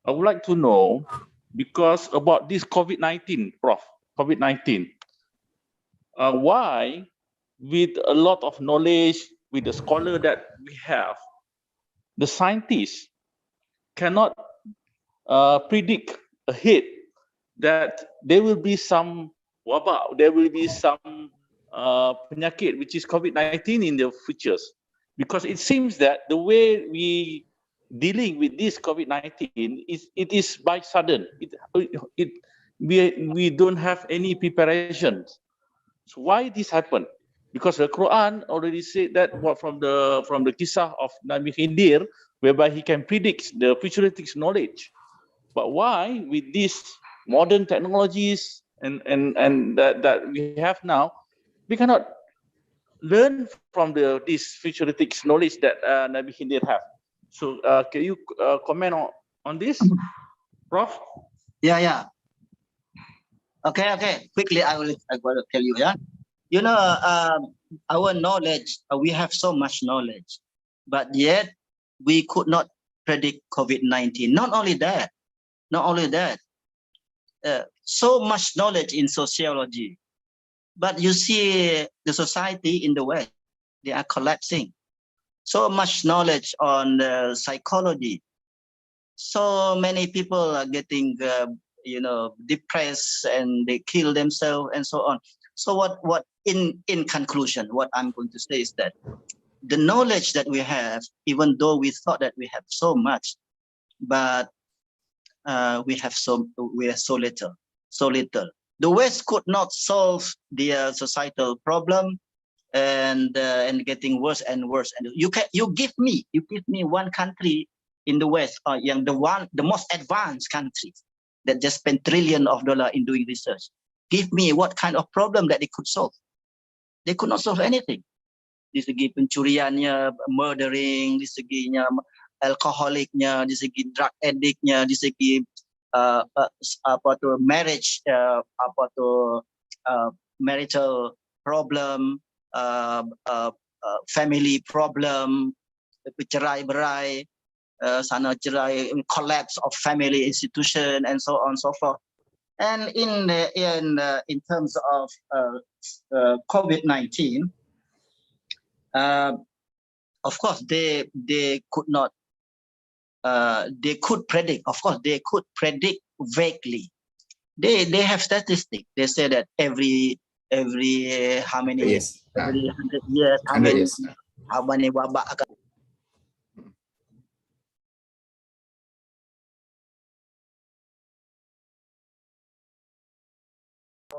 I would like to know, because about this COVID-19, Prof, COVID-19, why, with a lot of knowledge, with the scholar that we have, the scientists cannot predict ahead that there will be some wabak, there will be some penyakit, which is COVID-19 in the futures. Because it seems that the way we dealing with this COVID-19 it is by sudden. We don't have any preparations. So why this happened? Because the Quran already said that from the kisah of Nabi Khidir, whereby he can predict the futuristic knowledge. But why, with these modern technologies and that we have now, we cannot learn from this futuristic knowledge that Nabi Khidir have? So can you comment on this, Prof? Yeah. Okay. Quickly, I will tell you. Yeah, you know, our knowledge. We have so much knowledge, but yet we could not predict COVID-19. Not only that. So much knowledge in sociology, but you see the society in the West, they are collapsing. So much knowledge on psychology. So many people are getting, depressed and they kill themselves and so on. So what in conclusion, what I'm going to say is that the knowledge that we have, even though we thought that we have so much, but we are so little. The West could not solve their societal problem, and getting worse and worse. And you give me one country in the West, the most advanced country that just spent $trillions in doing research. Give me what kind of problem that they could solve. They could not solve anything. Di segi pencuriannya, murdering, di seginya alkoholiknya, di segi drug addictnya, di segi marriage, marital problem, family problem, bercerai-berai, sana cerai, collapse of family institution, and so on and so forth. And in terms of COVID-19, of course they could not they could predict. Of course, they could predict vaguely. They have statistics. They say that every how many Yes. every 100 years, 100 years. how many wabak akan.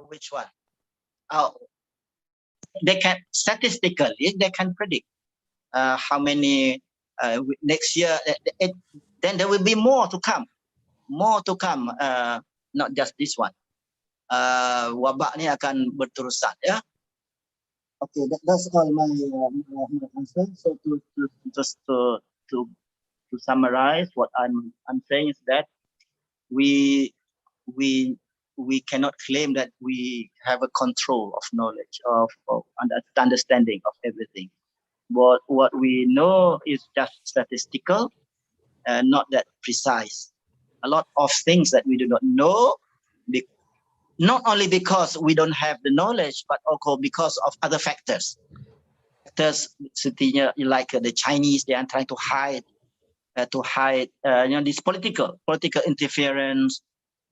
Which one? Oh, they can statistically they can predict how many next year. Then there will be more to come. More to come. Not just this one. Wabak ni akan berterusan, ya. Okay, that's all my answer. So to summarize, what I'm saying is that we cannot claim that we have a control of knowledge of understanding of everything. What we know is just statistical, not that precise. A lot of things that we do not know, not only because we don't have the knowledge, but also because of other factors. Factors, like the Chinese, they are trying to hide this political interference,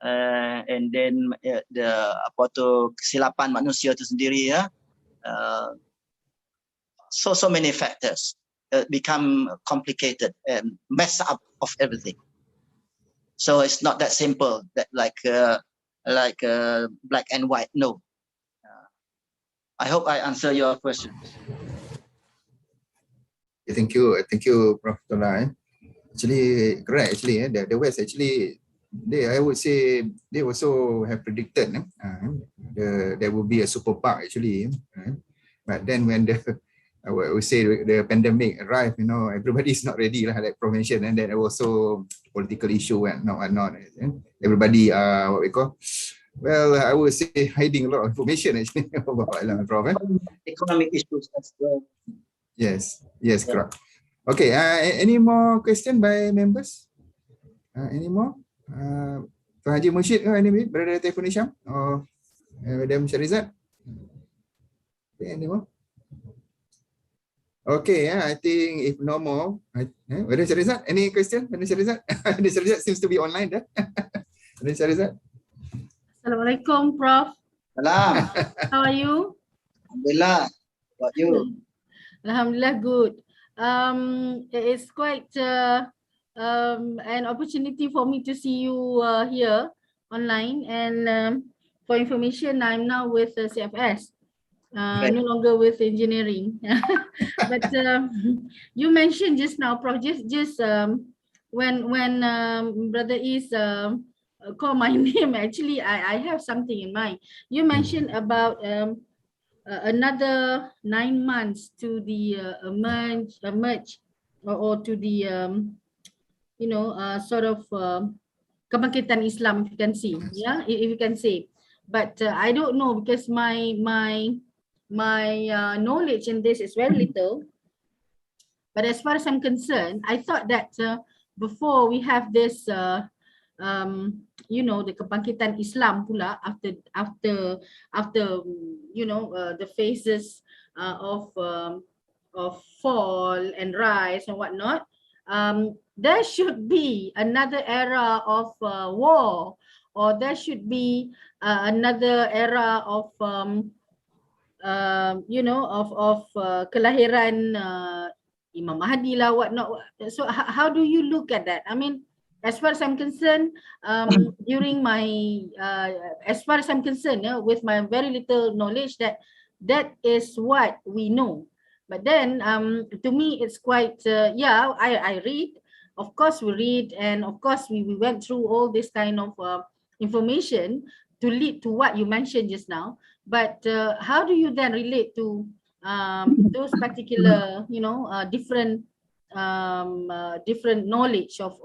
and then the kesilapan manusia itu sendiri, ya. So many factors become complicated and mess up of everything. So it's not that simple that like black and white. No. I hope I answer your question. Thank you, Prof. Tola. Actually, correct. Actually, the West actually, I would say they also have predicted there will be a super park actually. But then when I would say the pandemic arrived, everybody is not ready, like Prof mentioned, and then also political issue and not. Everybody what we call. Well, I would say hiding a lot of information actually about Prof. Economic issues as well. Yes, correct. Okay, any more question by members? Any more? Tuan Haji Murshid ke any Brother Taifun Hisham or Madam Sharizat? Any more? Okay, I think if no more, Madam Sharizat, any question? Madam Sharizat? Madam Sharizat seems to be online there. Madam Sharizat? Assalamualaikum, Prof. Salam. How are you? Alhamdulillah. What you? Alhamdulillah, good. It is quite an opportunity for me to see you here online, and for information, I'm now with CFS, no longer with engineering. But you mentioned just now, Prof, just when Brother is call my name, actually I have something in mind. You mentioned about another 9 months to the emerge or to the sort of kebangkitan Islam, if you can see, yeah, if you can say. But I don't know, because my knowledge in this is very little. But as far as I'm concerned, I thought that before we have this the kebangkitan Islam pula, after the phases of fall and rise and whatnot, there should be another era of war, or there should be another era of kelahiran Imam Mahdi lah, whatnot. So how do you look at that? I mean, as far as I'm concerned, during my as far as I'm concerned, with my very little knowledge, that is what we know. But then to me it's quite I read, of course we read, and of course we went through all this kind of information to lead to what you mentioned just now. But how do you then relate to those particular different knowledge of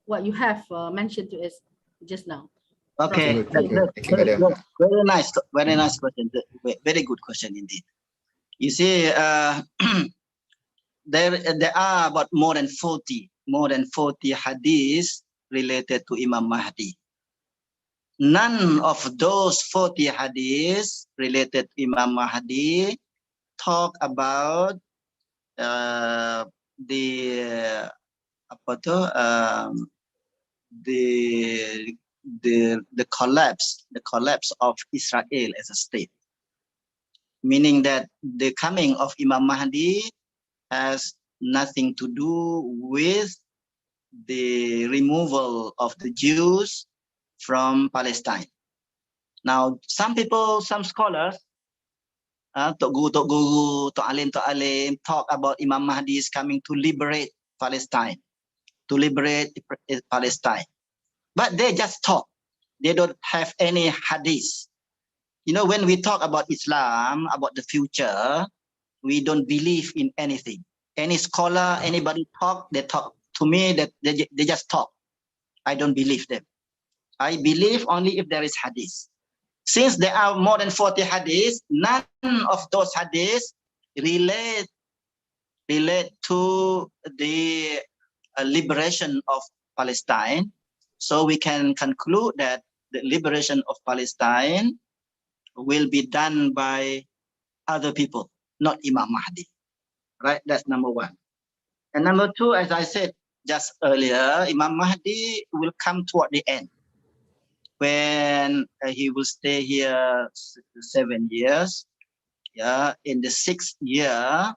what you have mentioned to us just now? Okay, very nice question. Very good question indeed. You see, there are about more than 40 hadiths related to Imam Mahdi. None of those 40 hadiths related to Imam Mahdi talk about the apa tu, the collapse of Israel as a state, meaning that the coming of Imam Mahdi has nothing to do with the removal of the Jews from Palestine. Now, some people, some scholars, Tok Guru, Tok Alim talk about Imam Mahdi is coming to liberate Palestine, But they just talk. They don't have any hadith. You know, when we talk about Islam, about the future, we don't believe in anything. Any scholar, anybody talk, they talk to me that they just talk. I don't believe them. I believe only if there is hadith. Since there are more than 40 hadiths, none of those hadiths relate to the liberation of Palestine. So we can conclude that the liberation of Palestine will be done by other people, not Imam Mahdi. Right? That's number one. And number two, as I said just earlier, Imam Mahdi will come toward the end, when he will stay here 7 years. Yeah, in the 6th year,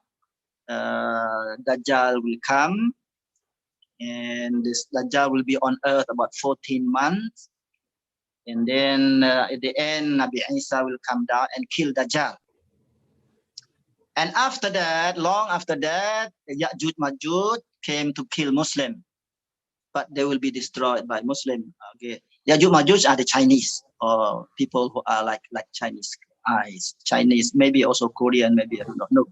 Dajjal will come, and this Dajjal will be on earth about 14 months. And then at the end, Nabi Isa will come down and kill Dajjal. And after that, long after that, Ya'juj Ma'juj came to kill Muslim, but they will be destroyed by Muslim. Okay, Ya'juj Ma'juj are the Chinese, or people who are like Chinese eyes, Chinese, maybe also Korean, maybe I don't know,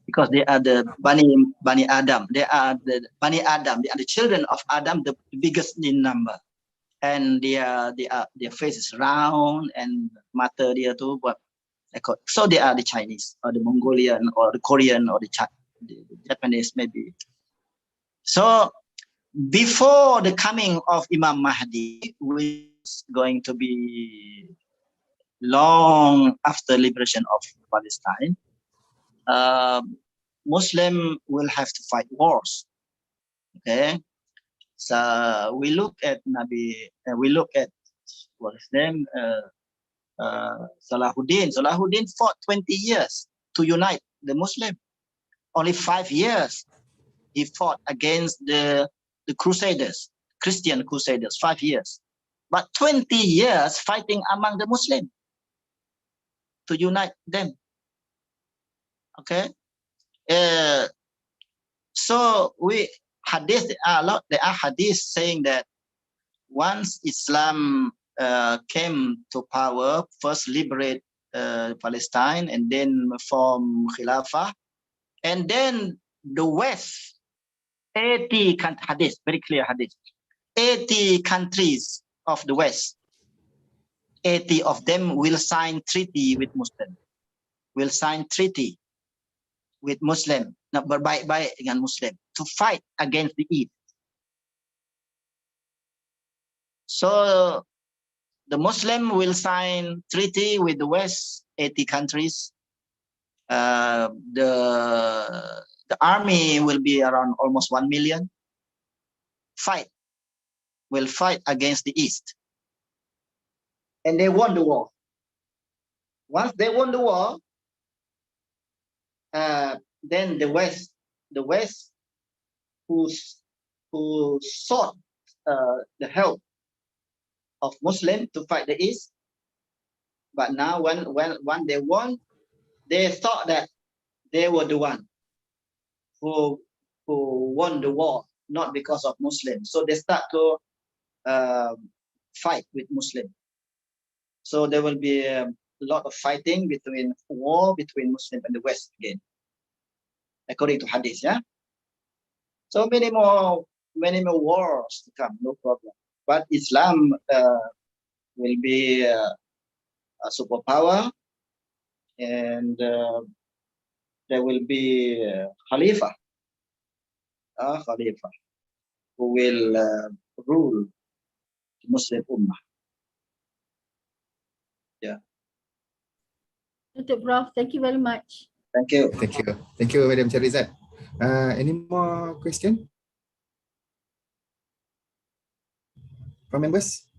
because they are the Bani Adam. They are the Bani Adam. They are the children of Adam, the biggest in number, and their face is round and mata dia tu buat. So they are the Chinese or the Mongolian or the Korean or the Japanese maybe. So before the coming of Imam Mahdi, which is going to be long after liberation of Palestine, Muslim will have to fight wars. Okay, so we look at what is his name? Salahuddin. Salahuddin fought 20 years to unite the Muslim. Only 5 years he fought against the Crusaders, Christian Crusaders, 5 years. But 20 years fighting among the Muslim to unite them. Okay. So there are hadiths saying that once Islam came to power, first liberate Palestine and then form Khilafah, and then the West, 80 hadith, very clear hadith, 80 countries of the West, 80 of them will sign treaty with Muslim, will sign treaty with Muslim, berbaik-baik dengan Muslim, to fight against the East. So the Muslim will sign treaty with the West, 80 countries. The army will be around almost 1 million. Will fight against the East. And they won the war. Once they won the war, then the West who sought the help of Muslim to fight the East, but now when they won, they thought that they were the one who won the war, not because of Muslim. So they start to fight with Muslim. So there will be a lot of fighting war between Muslim and the West again, according to Hadith. Yeah. So many more wars to come, no problem. But Islam will be a superpower, and there will be a Khalifa who will rule the Muslim Ummah. Yeah. Dr. Prof, thank you very much. Thank you. Thank you, Madam Charizat. Any more question? from members?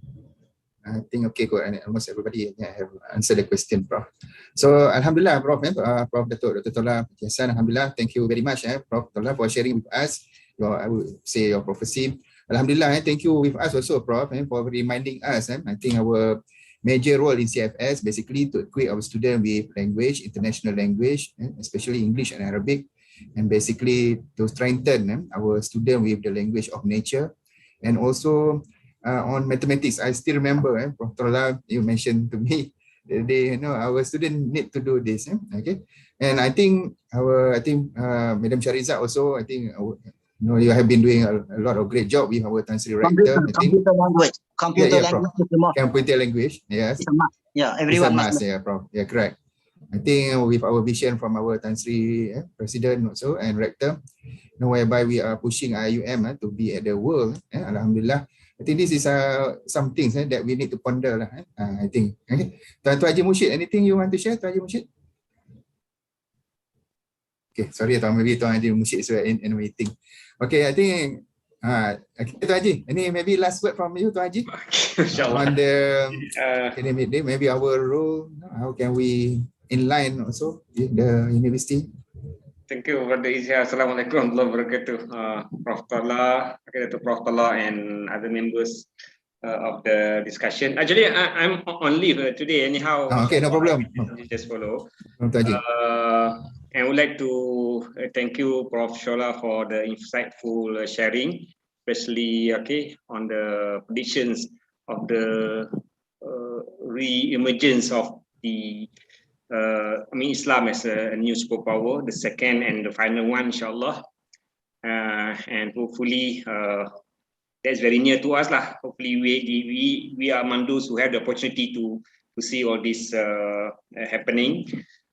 I think okay, good. And almost everybody have answered the question, Prof. So Alhamdulillah, Prof. Prof. Dr. Tola Hasan, Alhamdulillah, thank you very much, Prof. Tola, for sharing with us your, I would say, your prophecy. Alhamdulillah, thank you with us also, Prof, for reminding us. I think our major role in CFS basically to equip our students with language, international language, especially English and Arabic, and basically to strengthen our students with the language of nature, and also on mathematics. I still remember, Prof. Tola, you mentioned to me the day, our student need to do this. Okay, and I think Madam Shariza also, I think you have been doing a lot of great job with our Tansri Rector. Computer language. Computer language is the most. Computer language, yes. It's a must. Yeah, everyone it's a must, yeah, Prof. Yeah, correct. I think with our vision from our Tansri President also and Rector, whereby we are pushing IIUM to be at the world, Alhamdulillah. I think this is some things that we need to ponder lah. I think. Okay. Tuan Haji Murshid, anything you want to share, Tuan Haji Murshid? Okay, sorry, maybe Tuan Haji Murshid is in a meeting. Okay, I think. Okay, Tuan Haji, any maybe last word from you, Tuan Haji? On the academic day, maybe our role, how can we in line also with the university? Thank you, Brother Izya. Assalamualaikum warahmatullahi wabarakatuh. Prof. Tola, Prof. Tola and other members of the discussion. Actually, I'm on leave today anyhow. Okay, no problem. Just follow. No, I would like to thank you, Prof. Shola, for the insightful sharing, especially on the predictions of the re-emergence of the Islam as a new superpower, the second and the final one, inshallah. And hopefully that's very near to us lah. Hopefully we are among those who have the opportunity to see all this happening.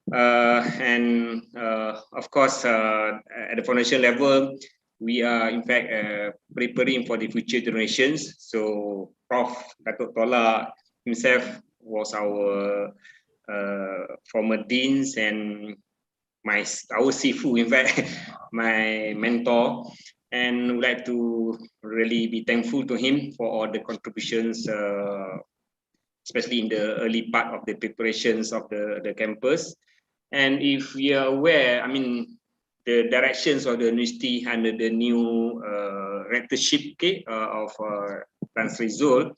And of course, at the foundation level, we are in fact preparing for the future generations. So Prof. Dr. Tola himself was our former deans and our Sifu, in fact, my mentor, and would like to really be thankful to him for all the contributions, especially in the early part of the preparations of the campus. And if we are aware, the directions of the university under the new rectorship of Tan Sri Zul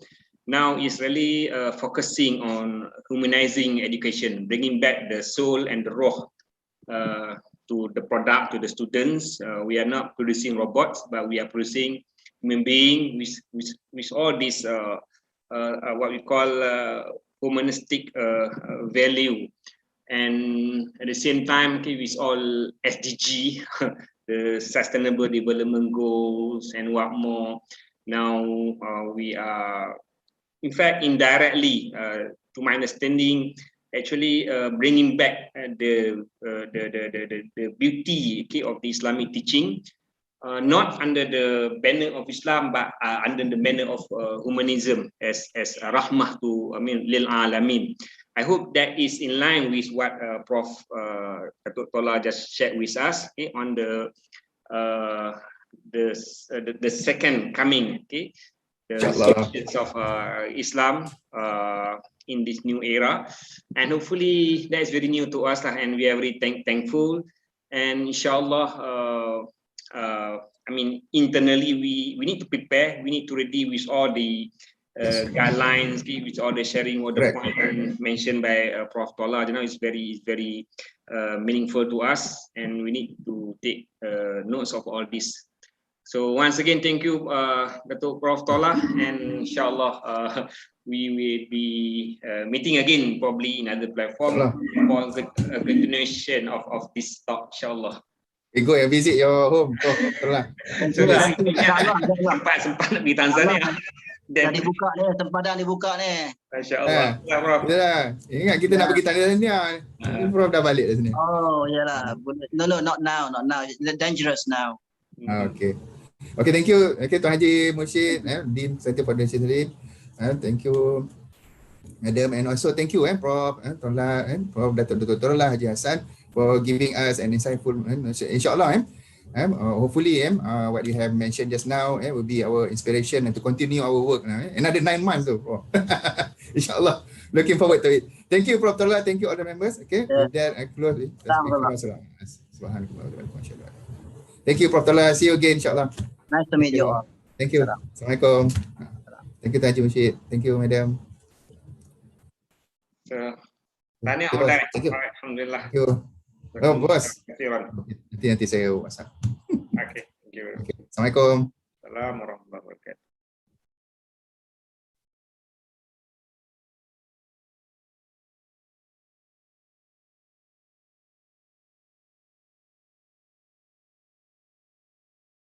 now is really focusing on humanizing education, bringing back the soul and the roh to the product, to the students. We are not producing robots, but we are producing human beings with all this what we call humanistic value, and at the same time with all SDG, the Sustainable Development Goals and what more. Now we are, in fact, indirectly, to my understanding, actually bringing back the beauty of the Islamic teaching, not under the banner of Islam, but under the banner of humanism as rahmah to lil alamin. I hope that is in line with what Prof. Dr. Tola just shared with us on the second coming. The teachings of Islam in this new era, and hopefully that is very new to us, and we are very thankful. And inshallah, internally we need to prepare. We need to ready with all the guidelines, with all the sharing, all the points mentioned by Prof. Tola. It's very meaningful to us, and we need to take notes of all this. So once again, thank you, Dr. Prof. Tola, and inshallah we will be meeting again probably in other platform for the continuation of this talk, inshallah. We go and visit your home, Prof. Tola. Sempat nak pergi Tanzania. Dah dibuka ni, sempadan dibuka ni. Masya-Allah. Prof. Ingat kita nak pergi Tanzania. Prof dah balik dari sini. Oh, yalah. No, not now. It's dangerous now. Okay. Okay, thank you. Okay, Tuan Haji Murshid, Dean Center for Discipline. Thank you, Madam, and also thank you, Prof. Tola, Prof. Dr. Tola Haji Hassan for giving us an insightful, insyaAllah, Hopefully, what you have mentioned just now will be our inspiration and to continue our work now. Another 9 months though, Prof. Inshallah. Looking forward to it. Thank you, Prof. Tallah. Thank you, all the members. Okay, with that, I close. Thank you, Prof. Tallah. See you again, inshallah. Nice to meet you all. Thank you. Assalamualaikum. Thank you, Tanjung Syed. Thank you, Madam. So, tanya Okay, online. boss. Thank you. Alhamdulillah. Thank you. Oh, bos. Terima kasih, Ron. Nanti saya WhatsApp. Okay, thank you. Okay. Assalamualaikum. Assalamualaikum.